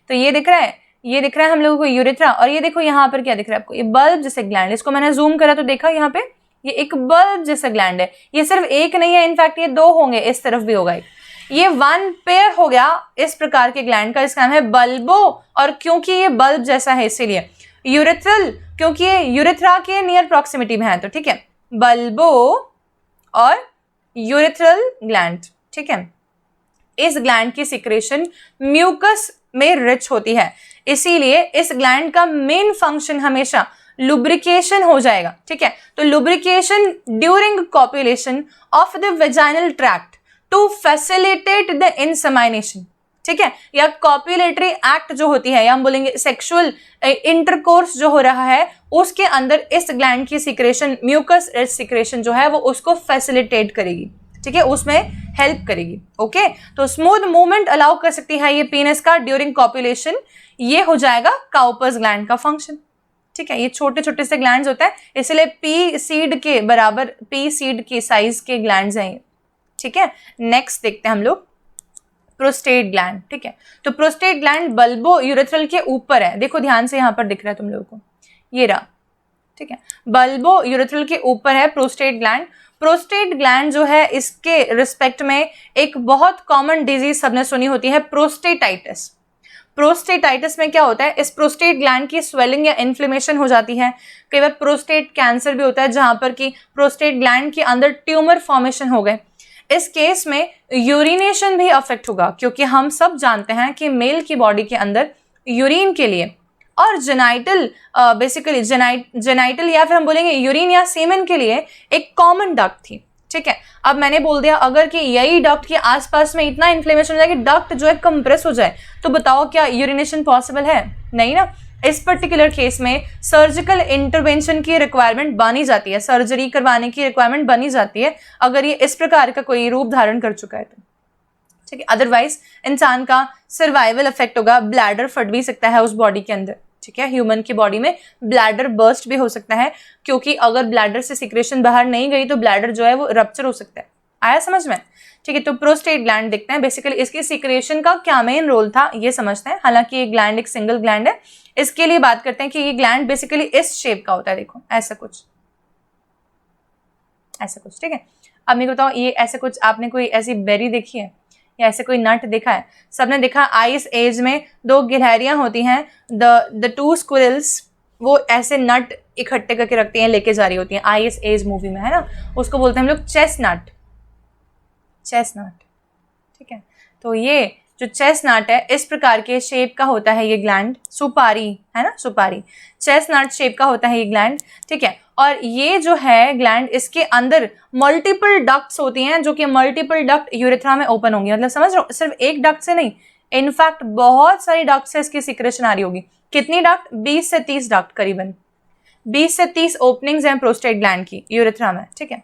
तो ये दिख रहा है, ये दिख रहा है हम लोगों को यूरेथ्रा, और ये देखो यहाँ पर क्या दिख रहा है आपको, ये बल्ब जैसे ग्लैंड। इसको मैंने जूम करा तो देखा यहाँ पे ये एक बल्ब जैसा ग्लैंड है। ये सिर्फ एक नहीं है, इनफैक्ट ये दो होंगे, इस तरफ भी होगा एक, ये वन पेयर हो गया इस प्रकार के ग्लैंड का। इसका नाम है बल्बो, और क्योंकि ये बल्ब जैसा है इसीलिए यूरेथ्रल, क्योंकि ये यूरेथ्रा के नियर प्रॉक्सिमिटी में है। तो ठीक है, बल्बो और यूरेथ्रल ग्लैंड। ठीक है, इस ग्लैंड की सिक्रेशन म्यूकस में रिच होती है, इसीलिए इस ग्लैंड का मेन फंक्शन हमेशा लुब्रिकेशन हो जाएगा। ठीक है, तो lubrication during copulation of the vaginal tract to facilitate the insemination. ठीक है, या कॉपुलेटरी एक्ट जो होती है, या हम बोलेंगे सेक्सुअल इंटरकोर्स जो हो रहा है, उसके अंदर इस ग्लैंड की सिक्रेशन, म्यूकस सिक्रेशन जो है वो उसको फैसिलिटेट करेगी। ठीक है, उसमें हेल्प करेगी। ओके, तो स्मूथ मूवमेंट अलाउ कर सकती है ये पीनस का ड्यूरिंग कॉपुलेशन, ये हो जाएगा काउपर्स ग्लैंड का फंक्शन। ठीक है, ये छोटे छोटे से ग्लैंड्स होते हैं, इसलिए पी सीड के बराबर, पी सीड के साइज के ग्लैंड्स हैं ये। ठीक है, नेक्स्ट देखते हैं हम लोग प्रोस्टेट ग्लैंड, ठीक है। तो प्रोस्टेट ग्लैंड बल्बो यूरेथ्रल के ऊपर है, देखो ध्यान से यहाँ पर दिख रहा है तुम लोगों को, ये रहा, ठीक है, बल्बो यूरेथ्रल के ऊपर है प्रोस्टेट ग्लैंड। प्रोस्टेट ग्लैंड जो है इसके रिस्पेक्ट में एक बहुत कॉमन डिजीज सबने सुनी होती है, प्रोस्टेटाइटिस। प्रोस्टेटाइटिस में क्या होता है, इस प्रोस्टेट ग्लैंड की स्वेलिंग या इन्फ्लेमेशन हो जाती है। कई बार प्रोस्टेट कैंसर भी होता है जहां पर कि प्रोस्टेट ग्लैंड के अंदर ट्यूमर फॉर्मेशन हो गए। इस केस में यूरिनेशन भी अफेक्ट होगा, क्योंकि हम सब जानते हैं कि मेल की बॉडी के अंदर यूरिन के लिए और जेनाइटल बेसिकली जेनाइटल या फिर हम बोलेंगे यूरिन या सीमेन के लिए एक कॉमन डक्ट थी, ठीक है। अब मैंने बोल दिया अगर कि यही डक्ट के आसपास में इतना इन्फ्लेमेशन हो जाए कि डक्ट जो है कंप्रेस हो जाए, तो बताओ क्या यूरिनेशन पॉसिबल है? नहीं ना। इस पर्टिकुलर केस में सर्जिकल इंटरवेंशन की रिक्वायरमेंट बनी जाती है, सर्जरी करवाने की रिक्वायरमेंट बनी जाती है अगर ये इस प्रकार का कोई रूप धारण कर चुका है तो, ठीक है। अदरवाइज इंसान का सर्वाइवल इफेक्ट होगा, ब्लैडर फट भी सकता है उस बॉडी के अंदर, ठीक है। ह्यूमन की बॉडी में ब्लैडर बर्स्ट भी हो सकता है, क्योंकि अगर ब्लैडर से सिक्रेशन बाहर नहीं गई तो ब्लैडर जो है वो रप्चर हो सकता है। आया समझ में? ठीक है। तो प्रोस्टेट ग्लैंड देखते हैं, बेसिकली इसकी सिक्रेशन का क्या मेन रोल था ये समझते हैं। हालांकि ये ग्लैंड एक सिंगल ग्लैंड है, इसके लिए बात करते हैं कि ये ग्लैंड बेसिकली इस शेप का होता है, देखो ऐसा कुछ, ठीक है। अब मेरे को बताओ ये ऐसे कुछ, आपने कोई ऐसी बेरी देखी है या ऐसे कोई नट देखा है? सबने देखा आइस एज में दो गिलहरियां होती हैं, द टू स्क्विरल्स, वो ऐसे नट इकट्ठे करके रखती हैं, लेके जा रही होती हैं, आइस एज मूवी में है ना, उसको बोलते हैं हम लोग चेस्टनट, ठीक है। तो ये जो चेस्टनट है इस प्रकार के शेप का होता है ये ग्लैंड, सुपारी है ना, सुपारी चेस्टनट शेप का होता है ये ग्लैंड, ठीक है। और ये जो है ग्लैंड, इसके अंदर मल्टीपल डक्ट्स होती हैं, जो कि मल्टीपल डक्ट यूरेथ्रा में ओपन होंगी, मतलब समझ रहे हो, सिर्फ एक डक्ट से नहीं, इनफैक्ट बहुत सारी डक्ट से इसकी सिक्रेशन आ रही होगी। कितनी डक्ट? 20 से 30 डक्ट, करीबन 20 से 30 ओपनिंग्स हैं प्रोस्टेट ग्लैंड की यूरेथ्रा में, ठीक है।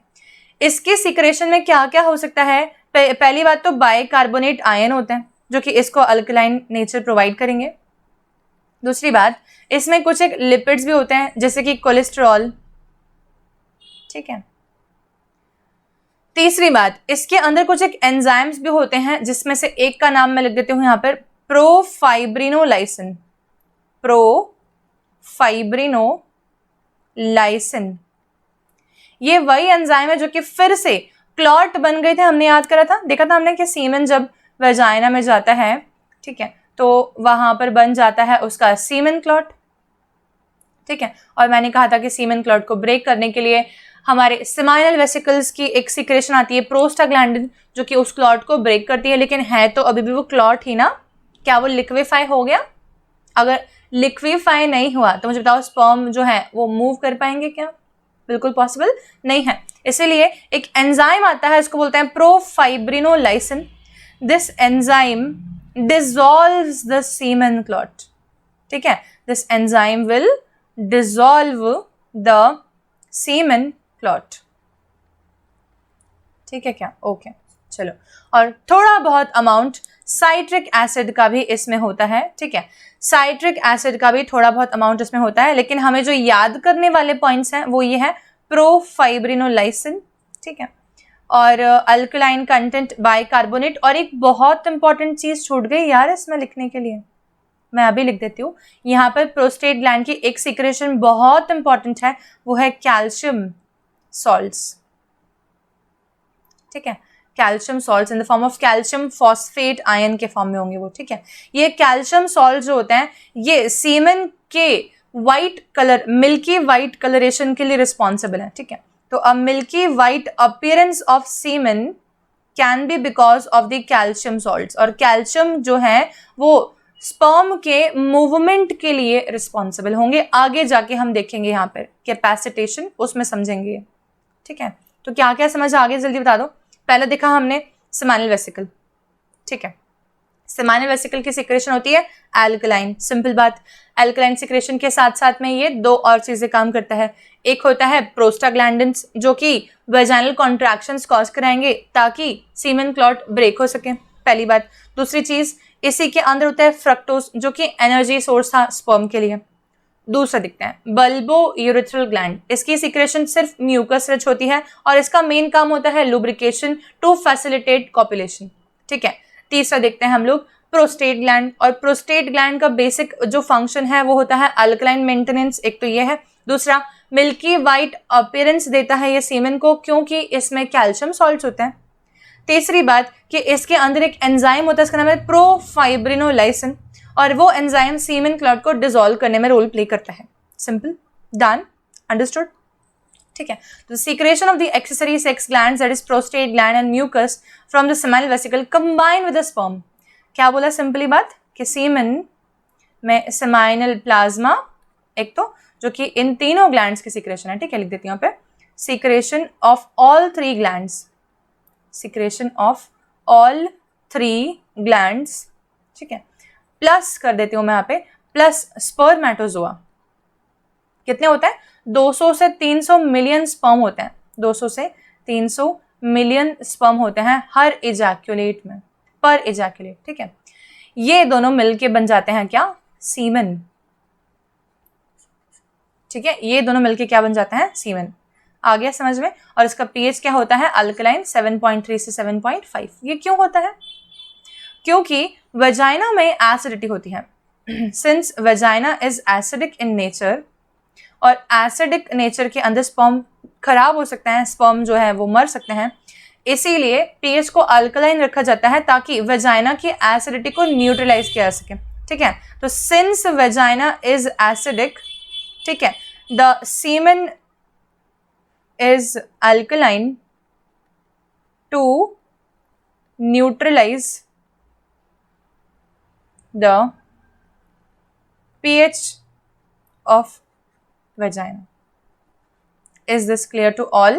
इसकी सिक्रेशन में क्या क्या हो सकता है? पहली बात तो बाइकार्बोनेट आयन होते हैं जो कि इसको अल्कलाइन नेचर प्रोवाइड करेंगे। दूसरी बात, इसमें कुछ एक लिपिड्स भी होते हैं जैसे कि कोलेस्ट्रॉल, ठीक है। तीसरी बात, इसके अंदर कुछ एक एंजाइम्स भी होते हैं जिसमें से एक का नाम मैं लिख देती हूं यहां पर, प्रोफाइब्रिनोलाइसिन, प्रोफाइब्रिनोलाइसिन। ये वही एंजाइम है जो कि फिर से क्लॉट बन गए थे, हमने याद करा था, देखा था हमने कि सीमेन जब वेजाइना में जाता है, ठीक है, तो वहां पर बन जाता है उसका सीमेन क्लॉट, ठीक है। और मैंने कहा था कि सीमेन क्लॉट को ब्रेक करने के लिए हमारे सेमाइनल वेसिकल्स की एक सिक्रेशन आती है प्रोस्टाग्लैंडिन, जो कि उस क्लॉट को ब्रेक करती है, लेकिन है तो अभी भी वो क्लॉट ही ना। क्या वो लिक्विफाई हो गया? अगर लिक्विफाई नहीं हुआ तो मुझे बताओ स्पर्म जो है वो मूव कर पाएंगे क्या? बिल्कुल पॉसिबल नहीं है। इसीलिए एक एंजाइम आता है, इसको बोलते हैं profibrinolysin. This enzyme dissolves the semen clot, ठीक है। This enzyme will dissolve the semen clot, ठीक है क्या? ओके चलो। और थोड़ा बहुत अमाउंट साइट्रिक एसिड का भी इसमें होता है, ठीक है। साइट्रिक एसिड का भी थोड़ा बहुत अमाउंट इसमें होता है, लेकिन हमें जो याद करने वाले पॉइंट्स हैं वो ये है प्रोफाइब्रिनोलाइसिन, ठीक है। और अल्कलाइन कंटेंट बाइकार्बोनेट, और एक बहुत इंपॉर्टेंट चीज छूट गई यार इसमें लिखने के लिए, मैं अभी लिख देती हूँ। यहाँ पर प्रोस्टेट ग्लैंड की एक सिक्रेशन बहुत इंपॉर्टेंट है, वो है कैल्शियम सॉल्ट्स, ठीक है। Calcium salts in the form of calcium phosphate ion के फॉर्म में होंगे वो, ठीक है। ये कैल्शियम सॉल्ट जो होते हैं ये सीमेन के white colour, milky white colouration के लिए रिस्पॉन्सिबल है, ठीक है। तो a milky white appearance of semen can be because of the calcium salts, और कैल्शियम जो है वो स्पर्म के मूवमेंट के लिए रिस्पॉन्सिबल होंगे। आगे जाके हम देखेंगे यहाँ पर कैपेसिटेशन, उसमें समझेंगे, ठीक है। तो क्या क्या समझ आ गया जल्दी बता दो। पहले देखा हमने सेमाइनल वेसिकल, ठीक है। सेमाइनल वेसिकल की सिक्रेशन होती है एल्कलाइन, सिंपल बात। एल्कलाइन सिक्रेशन के साथ साथ में ये दो और चीजें काम करता है। एक होता है प्रोस्टाग्लैंडिन्स जो कि वेजाइनल कॉन्ट्रैक्शंस कॉज कराएंगे ताकि सीमेन क्लॉट ब्रेक हो सके, पहली बात। दूसरी चीज, इसी के अंदर होता है फ्रक्टोज जो कि एनर्जी सोर्स था स्पर्म के लिए। दूसरा दिखते हैं बल्बो यूरेथ्रल ग्लैंड, इसकी सिक्रेशन सिर्फ म्यूकस रिच होती है और इसका मेन काम होता है लुब्रिकेशन टू फैसिलिटेट कॉपुलेशन, ठीक है। तीसरा देखते हैं हम लोग प्रोस्टेट ग्लैंड, और प्रोस्टेट ग्लैंड का बेसिक जो फंक्शन है वो होता है अल्कलाइन मेंटेनेंस, एक तो ये है। दूसरा, मिल्की वाइट अपीयरेंस देता है ये सीमेन को, क्योंकि इसमें कैल्शियम सॉल्ट्स होते हैं। तीसरी बात कि इसके अंदर एक एंजाइम होता है, इसका नाम है प्रोफाइब्रिनोलाइसिन, और वो एंजाइम सीमेन क्लॉट को डिसॉल्व करने में रोल प्ले करता है। सिंपल, डन, अंडरस्टूड, ठीक है। तो secretion of the accessory sex glands that is prostate gland and mucus from the seminal vesicle combine with the sperm. क्या बोला सिंपली बात कि सीमेन में सेमाइनल प्लाज्मा एक तो, जो कि इन तीनों ग्लैंड्स की सीक्रेशन है, ठीक है, लिख देती हूं यहाँ पे, secretion of all three glands, secretion of all three glands, ठीक है, प्लस कर देती हूं मैं यहाँ पे प्लस स्पर्मेटोजोआ। कितने होते हैं? 200 से 300 मिलियन स्पर्म होते हैं, 200 से 300 मिलियन स्पर्म होते हैं हर इजैक्यूलेट में, पर इजैक्यूलेट, ठीक है। ये दोनों मिलके बन जाते हैं क्या? सीमेन, ठीक है, ये दोनों मिलके क्या बन जाते हैं? सीमेन। आ गया समझ में? और इसका पीएच क्या होता है? अल्कलाइन 7.3 से 7.5। ये क्यों होता है? क्योंकि वेजाइना में एसिडिटी होती है। Since vagina is acidic in nature, और एसिडिक नेचर के अंदर स्पर्म खराब हो सकते हैं, स्पर्म जो है वो मर सकते हैं, इसीलिए पीएच को अल्कलाइन रखा जाता है ताकि वेजाइना की एसिडिटी को न्यूट्रलाइज किया जा सके, ठीक है। तो सिंस वेजाइना इज एसिडिक, ठीक है, the semen is alkaline to neutralize the pH of vagina. Is this clear to all?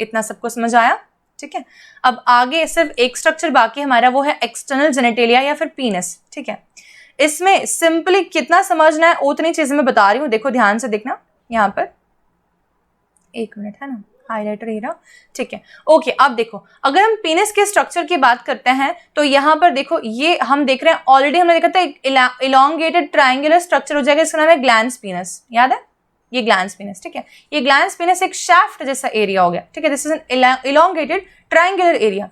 इतना सबको समझ आया? ठीक है। अब आगे सिर्फ एक स्ट्रक्चर बाकी हमारा, वो है एक्सटर्नल जेनेटेलिया या फिर पीनस, ठीक है। इसमें सिंपली कितना समझना है उतनी चीजें मैं बता रही हूँ, देखो ध्यान से देखना यहाँ पर, एक मिनट है ना, हाईलाइटर ही रहा, ठीक है, ओके। अब देखो, अगर हम पीनस के स्ट्रक्चर की बात करते हैं तो यहाँ पर देखो, ये हम देख रहे हैं, ऑलरेडी हमने देखा था एक इलोंगेटेड ट्रायंगुलर स्ट्रक्चर हो जाएगा, इसका नाम है ग्लैंस पीनस, याद है? ये ग्लैंस पीनस, ठीक है। ये ग्लैंस पीनस एक शाफ्ट जैसा एरिया हो गया, ठीक है, this is an elongated triangular area.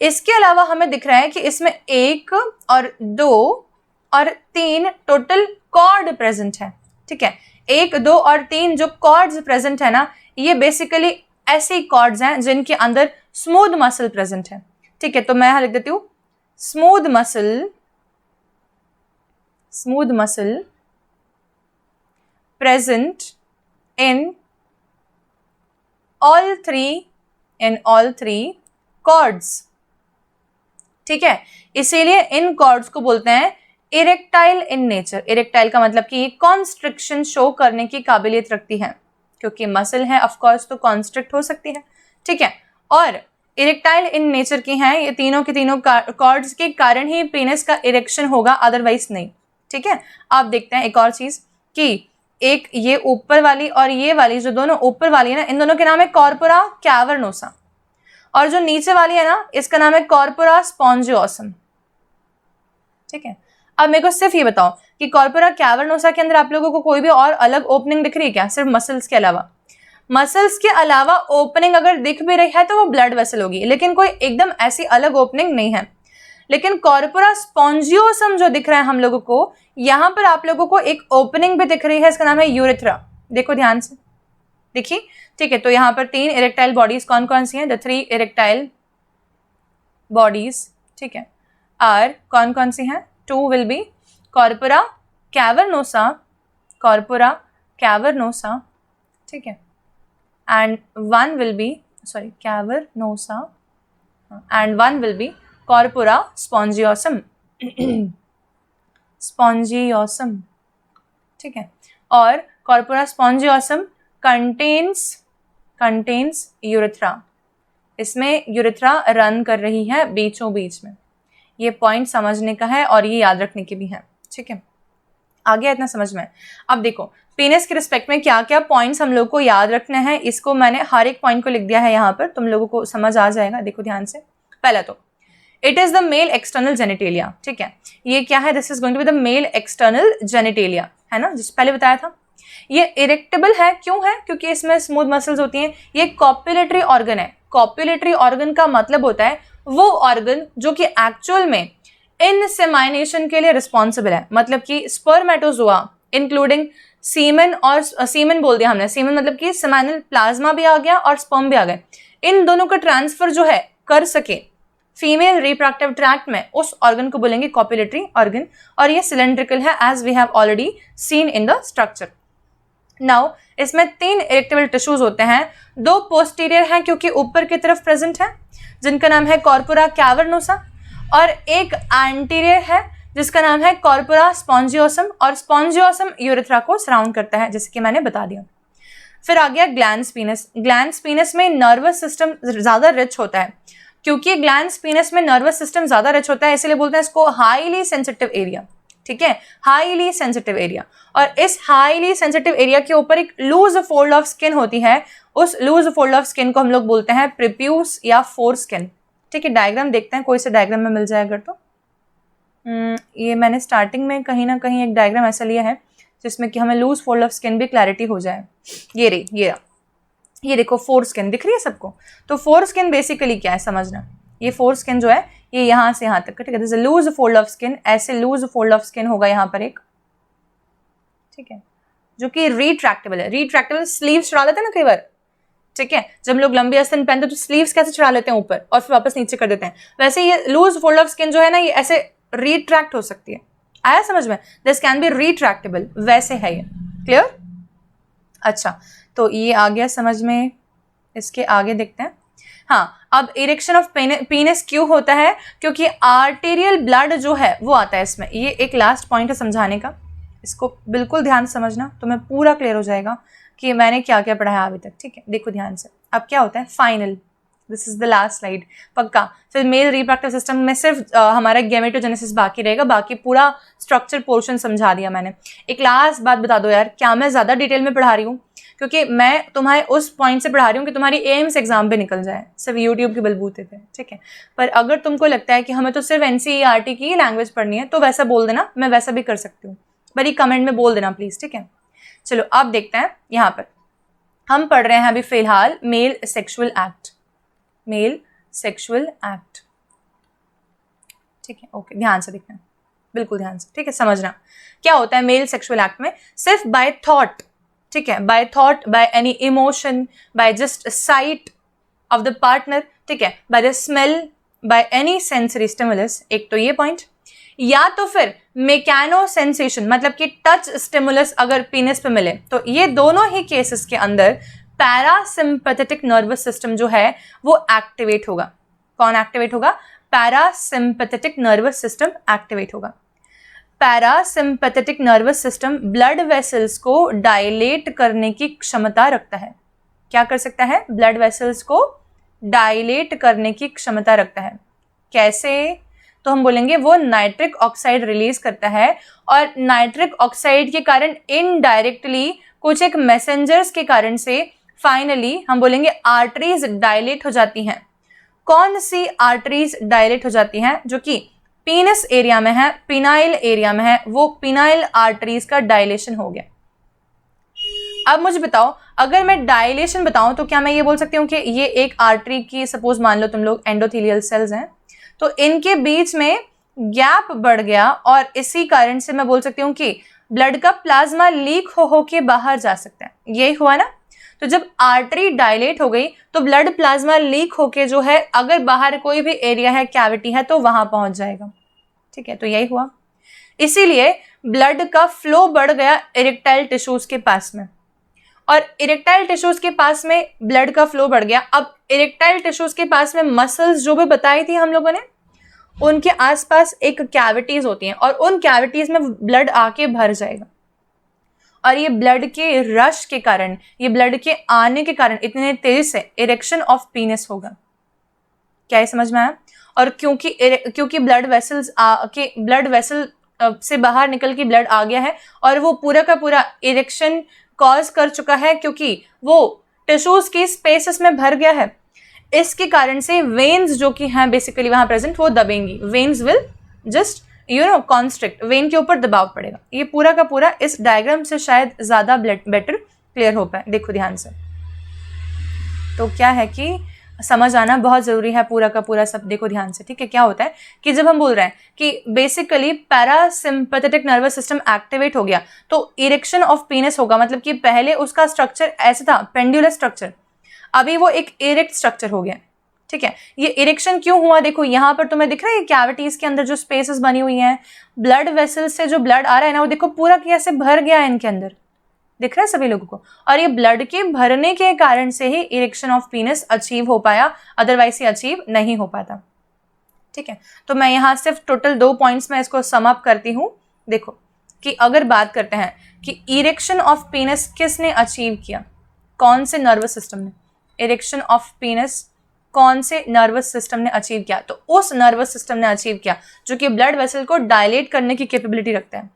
इसके अलावा हमें दिख रहा है कि इसमें 1 और 2 और 3 टोटल कॉर्ड प्रेजेंट है, ठीक है। 1, 2 और 3 जो कॉर्ड्स प्रेजेंट है ना, ये बेसिकली ऐसी कॉर्ड्स हैं जिनके अंदर स्मूथ मसल प्रेजेंट है, ठीक है। तो मैं यहां लिख देती हूं smooth muscle present in all three cords, ठीक है। इसीलिए इन कॉर्ड्स को बोलते हैं इरेक्टाइल इन नेचर। इरेक्टाइल का मतलब कि ये कॉन्स्ट्रिक्शन शो करने की काबिलियत रखती है, क्योंकि मसल है ऑफ कोर्स, तो कॉन्स्ट्रिक्ट हो सकती है, ठीक है। और इरेक्टाइल इन नेचर की हैं ये तीनों के तीनों कॉर्ड्स के कारण ही पीनस का इरेक्शन होगा, अदरवाइज नहीं, ठीक है। अब देखते हैं एक और चीज कि एक ये ऊपर वाली और ये वाली, जो दोनों ऊपर वाली है ना, इन दोनों के नाम है कॉर्पोरा कैवर्नोसा, और जो नीचे वाली है ना, इसका नाम है कॉर्पोरा स्पॉन्जियोसम, ठीक है। अब मेरे को सिर्फ ये बताओ कि कॉर्पोरा कैवर्नोसा के अंदर आप लोगों को कोई भी और अलग ओपनिंग दिख रही है क्या? सिर्फ मसल्स के अलावा? मसल्स के अलावा ओपनिंग अगर दिख भी रही है तो वो ब्लड वेसल होगी, लेकिन कोई एकदम ऐसी अलग ओपनिंग नहीं है। लेकिन कॉर्पोरा स्पॉन्जियोसम जो दिख रहा है हम लोगों को, यहाँ पर आप लोगों को एक ओपनिंग भी दिख रही है, इसका नाम है यूरेथ्रा। देखो ध्यान से, देखिए, ठीक है। तो यहाँ पर 3 इरेक्टाइल बॉडीज कौन कौन सी हैं? द 3 इरेक्टाइल बॉडीज, ठीक है, आर कौन कौन सी हैं? 2 will be corpora cavernosa, ठीक है, and 1 will be cavernosa and 1 will be corpora spongiosum, ठीक है। और corpora spongiosum contains urethra, इसमें यूरेथ्रा रन कर रही है बीचों बीच में। ये पॉइंट समझने का है और ये याद रखने के भी हैं, ठीक है। आ गया इतना समझ में? अब देखो पीनस के रिस्पेक्ट में क्या क्या पॉइंट्स हम लोग को याद रखने हैं, इसको मैंने हर एक पॉइंट को लिख दिया है यहाँ पर, तुम लोगों को समझ आ जाएगा। देखो ध्यान से, पहला तो it is the male external genitalia, ठीक है। ये क्या है? This is going to be the male external genitalia, है ना, जिस पहले बताया था। ये इरेक्टेबल है, क्यों है? क्योंकि इसमें स्मूथ मसल्स होती हैं। ये कॉपुलेटरी ऑर्गन है। कॉपुलेटरी ऑर्गन का मतलब होता है वो ऑर्गन जो कि एक्चुअल में इनसेमाइनेशन के लिए रिस्पॉन्सिबल है, मतलब कि स्पर्मेटोजोआ इंक्लूडिंग सीमन, और सीमन बोल दिया हमने, सीमन मतलब कि सेमाइनल प्लाज्मा भी आ गया और स्पर्म भी आ गए, इन दोनों का ट्रांसफर जो है कर सके फीमेल रिप्रोडक्टिव ट्रैक्ट में, उस ऑर्गन को बोलेंगे कॉपुलेटरी ऑर्गन, और ये सिलेंड्रिकल है as we have already seen in the structure. Now इसमें 3 इरेक्टेबल टिश्यूज होते हैं, 2 पोस्टीरियर हैं क्योंकि ऊपर की तरफ प्रेजेंट है, जिनका नाम है कॉर्पोरा कैवर्नोसा, और एक एंटीरियर है जिसका नाम है कॉर्पोरा स्पॉन्जियोसम, और स्पॉन्जियोसम यूरेथ्रा को सराउंड करता है, जैसे कि मैंने बता दिया। फिर आ गया ग्लैंड्स पीनस। ग्लैंड्स पीनस में नर्वस सिस्टम ज़्यादा रिच होता है, क्योंकि ग्लैंड्स पीनस में नर्वस सिस्टम ज़्यादा रिच होता है, इसलिए बोलते हैं इसको हाईली सेंसिटिव एरिया, ठीक है, हाईली सेंसिटिव एरिया। और इस हाईली सेंसिटिव एरिया के ऊपर एक लूज फोल्ड ऑफ स्किन होती है, उस लूज फोल्ड ऑफ स्किन को हम लोग बोलते हैं प्रीप्यूस या फोर स्किन, ठीक है। डायग्राम देखते हैं, कोई से डायग्राम में मिल जाए अगर तो। ये मैंने स्टार्टिंग में कहीं ना कहीं एक डायग्राम ऐसा लिया है जिसमें कि हमें लूज फोल्ड ऑफ स्किन भी क्लैरिटी हो जाए। ये देखो फोर स्किन दिख रही है सबको। तो फोर स्किन बेसिकली क्या है समझना, ये फोर स्किन जो है ये यहाँ से यहाँ तक, ठीक है, जैसे लूज फोल्ड ऑफ स्किन, ऐसे लूज फोल्ड ऑफ स्किन होगा यहाँ पर एक, ठीक है, जो कि रिट्रैक्टेबल है। रिट्रैक्टेबल स्लीव्स चढ़ा लेते हैं ना कई बार, ठीक है, जब लोग लंबी आस्तीन पहनते हैं तो स्लीव्स कैसे चढ़ा लेते हैं ऊपर और फिर वापस नीचे कर देते हैं, वैसे ये लूज फोल्ड ऑफ स्किन जो है ना ये ऐसे रिट्रैक्ट हो सकती है। आया समझ में, दिस कैन बी रिट्रैक्टेबल, वैसे है ये। क्लियर? अच्छा, तो ये आ गया समझ में। इसके आगे देखते हैं। हाँ, अब इरेक्शन ऑफ पीनस क्यों होता है? क्योंकि आर्टेरियल ब्लड जो है वो आता है इसमें। ये एक लास्ट पॉइंट है समझाने का, इसको बिल्कुल ध्यान से समझना, तो मैं पूरा क्लियर हो जाएगा कि मैंने क्या क्या पढ़ाया अभी तक, ठीक है। देखो ध्यान से, अब क्या होता है final, this is the last slide पक्का। फिर मेल रिप्रोडक्टिव सिस्टम में सिर्फ हमारा गैमेटोजेनेसिस बाकी रहेगा, बाकी पूरा स्ट्रक्चर पोर्शन समझा दिया मैंने। एक लास्ट बात बता दो यार, क्या मैं ज़्यादा डिटेल में पढ़ा रही हूँ? क्योंकि मैं तुम्हारे उस पॉइंट से पढ़ा रही हूँ कि तुम्हारी एम्स एग्जाम पे निकल जाए सिर्फ यूट्यूब के बलबूते पे, ठीक है। पर अगर तुमको लगता है कि हमें तो सिर्फ NCERT की लैंग्वेज पढ़नी है तो वैसा बोल देना, मैं वैसा भी कर सकती हूँ, पर ये कमेंट में बोल देना प्लीज़, ठीक है। चलो अब देखते हैं, यहाँ पर हम पढ़ रहे हैं अभी फिलहाल male sexual act, male sexual act, ठीक है। ओके, ध्यान से देखना, बिल्कुल ध्यान से, ठीक है, समझना क्या होता है मेल सेक्सुअल एक्ट में। सिर्फ बाय थॉट, ठीक है, by thought, by any emotion, by just sight of the partner, ठीक है, by the smell, by any sensory stimulus, एक तो ये पॉइंट, या तो फिर मेकेनो सेंसेशन मतलब कि टच स्टिमुलस अगर पीनस पे मिले, तो ये दोनों ही केसेस के अंदर पैरासिम्पैथेटिक नर्वस सिस्टम जो है वो एक्टिवेट होगा। कौन एक्टिवेट होगा? पैरासिम्पैथेटिक नर्वस सिस्टम एक्टिवेट होगा। Parasympathetic nervous system blood vessels को डायलेट करने की क्षमता रखता है। क्या कर सकता है? ब्लड वेसल्स को डायलेट करने की क्षमता रखता है। कैसे? तो हम बोलेंगे वो नाइट्रिक ऑक्साइड रिलीज करता है, और नाइट्रिक ऑक्साइड के कारण इनडायरेक्टली कुछ एक मैसेंजर्स के कारण से फाइनली हम बोलेंगे आर्टरीज डायलेट हो जाती हैं। कौन सी आर्टरीज डायलेट हो जाती हैं? जो कि पीनस एरिया में है, पिनाइल एरिया में है, वो पिनाइल आर्टरीज का डायलेशन हो गया। अब मुझे बताओ, अगर मैं डायलेशन बताऊं तो क्या मैं ये बोल सकती हूँ कि ये एक आर्टरी की, सपोज मान लो तुम लोग एंडोथेलियल सेल्स हैं, तो इनके बीच में गैप बढ़ गया और इसी कारण से मैं बोल सकती हूँ कि ब्लड का प्लाज्मा लीक हो के बाहर जा सकता है। यही हुआ ना? तो जब आर्टरी डायलेट हो गई तो ब्लड प्लाज्मा लीक होके जो है अगर बाहर कोई भी एरिया है, कैविटी है, तो वहां पहुंच जाएगा, ठीक है। तो यही हुआ, इसीलिए ब्लड का फ्लो बढ़ गया इरेक्टाइल टिश्यूज के पास में, और इरेक्टाइल टिश्यूज के पास में ब्लड का फ्लो बढ़ गया। अब इरेक्टाइल टिश्यूज के पास में मसल्स जो भी बताई थी हम लोगों ने, उनके आसपास एक कैविटीज होती हैं और उन कैविटीज में ब्लड आके भर जाएगा, और ये ब्लड के रश के कारण, ये ब्लड के आने के कारण इतने तेजी से इरेक्शन ऑफ पीनस होगा। क्या ये समझ में आया? और क्योंकि ब्लड वेसल से बाहर निकल के ब्लड आ गया है और वो पूरा का पूरा इरेक्शन कॉज कर चुका है, क्योंकि वो टिश्यूज की स्पेसेस में भर गया है, इसके कारण से वेन्स जो कि हैं बेसिकली वहां प्रेजेंट वो दबेंगी। Veins will just constrict, vein के ऊपर दबाव पड़ेगा। ये पूरा का पूरा इस डायग्राम से शायद ज्यादा बेटर क्लियर हो पाए। देखो ध्यान से, तो क्या है कि समझ आना बहुत ज़रूरी है, पूरा का पूरा सब देखो ध्यान से, ठीक है। क्या होता है कि जब हम बोल रहे हैं कि basically parasympathetic nervous system activate हो गया तो इरेक्शन ऑफ पीनस होगा, मतलब कि पहले उसका स्ट्रक्चर ऐसा था पेंडुलर स्ट्रक्चर, अभी वो एक इरेक्ट स्ट्रक्चर हो गया, ठीक है। ये इरेक्शन क्यों हुआ, देखो यहाँ पर तुम्हें दिख रहा है कैविटीज के अंदर जो स्पेसेस बनी हुई हैं, ब्लड वेसल्स से जो ब्लड आ रहा है ना वो देखो पूरा कैसे भर गया है इनके अंदर, दिख रहा है सभी लोगों को। और ये ब्लड के भरने के कारण से ही इरेक्शन ऑफ पीनस अचीव हो पाया, अदरवाइज ये अचीव नहीं हो पाता, ठीक है। तो मैं यहाँ सिर्फ टोटल 2 पॉइंट्स में इसको सम अप करती हूँ। देखो कि अगर बात करते हैं कि इरेक्शन ऑफ पीनस किसने अचीव किया, कौन से नर्वस सिस्टम ने, इरेक्शन ऑफ पीनस कौन से नर्वस सिस्टम ने अचीव किया, तो उस नर्वस सिस्टम ने अचीव किया जो कि ब्लड वेसल को डायलेट करने की कैपेबिलिटी रखता है,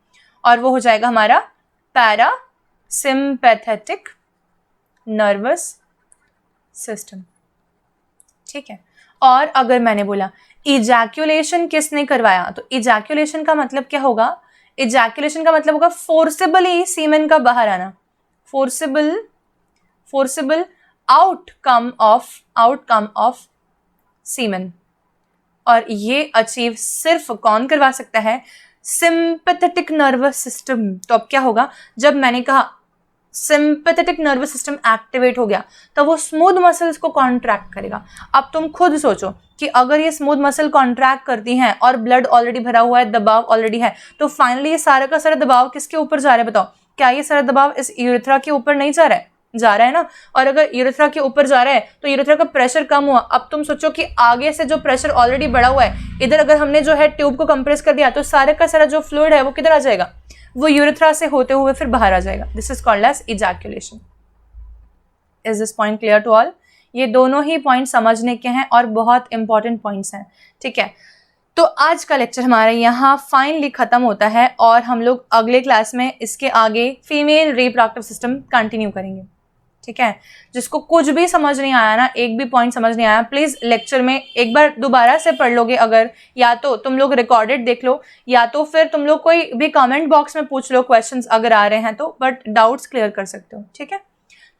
और वो हो जाएगा हमारा पैरासिम्पैथेटिक नर्वस सिस्टम, ठीक है। और अगर मैंने बोला इजैक्यूलेशन किसने करवाया, तो इजैक्यूलेशन का मतलब क्या होगा, इजैक्यूलेशन का मतलब होगा फोर्सिबली सीमेन का बाहर आना, फोर्सिबल आउटकम ऑफ सीमेन, और ये अचीव सिर्फ कौन करवा सकता है, सिंपैथेटिक नर्वस सिस्टम। तो अब क्या होगा, जब मैंने कहा सिंपैथेटिक नर्वस सिस्टम एक्टिवेट हो गया तो वो स्मूथ मसल्स को कॉन्ट्रैक्ट करेगा। अब तुम खुद सोचो कि अगर ये स्मूथ मसल कॉन्ट्रैक्ट करती हैं और ब्लड ऑलरेडी भरा हुआ है, दबाव ऑलरेडी है, तो फाइनली ये सारा का सारा दबाव किसके ऊपर जा रहा है बताओ, क्या ये सारा दबाव इस यूरेथ्रा के ऊपर नहीं जा रहा है, जा रहा है ना। और अगर यूरेथ्रा के ऊपर जा रहा है तो यूरेथ्रा का प्रेशर कम हुआ। अब तुम सोचो कि आगे से जो प्रेशर ऑलरेडी बढ़ा हुआ है, इधर अगर हमने जो है ट्यूब को कंप्रेस कर दिया तो सारे का सारा जो फ्लूइड है वो किधर आ जाएगा, वो यूरेथ्रा से होते हुए फिर बाहर आ जाएगा। This is called as ejaculation. Is this point clear to all? ये दोनों ही पॉइंट समझने के हैं और बहुत इंपॉर्टेंट पॉइंट्स हैं, ठीक है। तो आज का लेक्चर हमारा यहाँ फाइनली खत्म होता है और हम लोग अगले क्लास में इसके आगे फीमेल रिप्रोडक्टिव सिस्टम कंटिन्यू करेंगे, ठीक है। जिसको कुछ भी समझ नहीं आया ना, एक भी पॉइंट समझ नहीं आया, प्लीज लेक्चर में एक बार दोबारा से पढ़ लोगे, अगर या तो तुम लोग रिकॉर्डेड देख लो या तो फिर तुम लोग कोई भी कमेंट बॉक्स में पूछ लो क्वेश्चंस अगर आ रहे हैं तो, बट डाउट्स क्लियर कर सकते हो, ठीक है।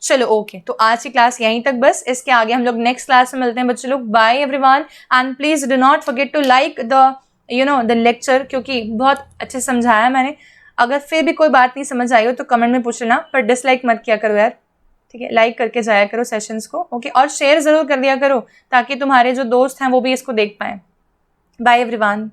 चलो ओके, तो आज की क्लास यहीं तक बस, इसके आगे हम लोग नेक्स्ट क्लास में मिलते हैं बच्चे लोग। Bye everyone and please do not forget to like the lecture, क्योंकि बहुत अच्छे से समझाया मैंने। अगर फिर भी कोई बात नहीं समझ आई हो तो कमेंट में पूछ लेना, पर डिसलाइक मत किया करो यार, ठीक है। लाइक करके जाया करो सेशंस को, ओके। और शेयर जरूर कर दिया करो ताकि तुम्हारे जो दोस्त हैं वो भी इसको देख पाएं। Bye everyone.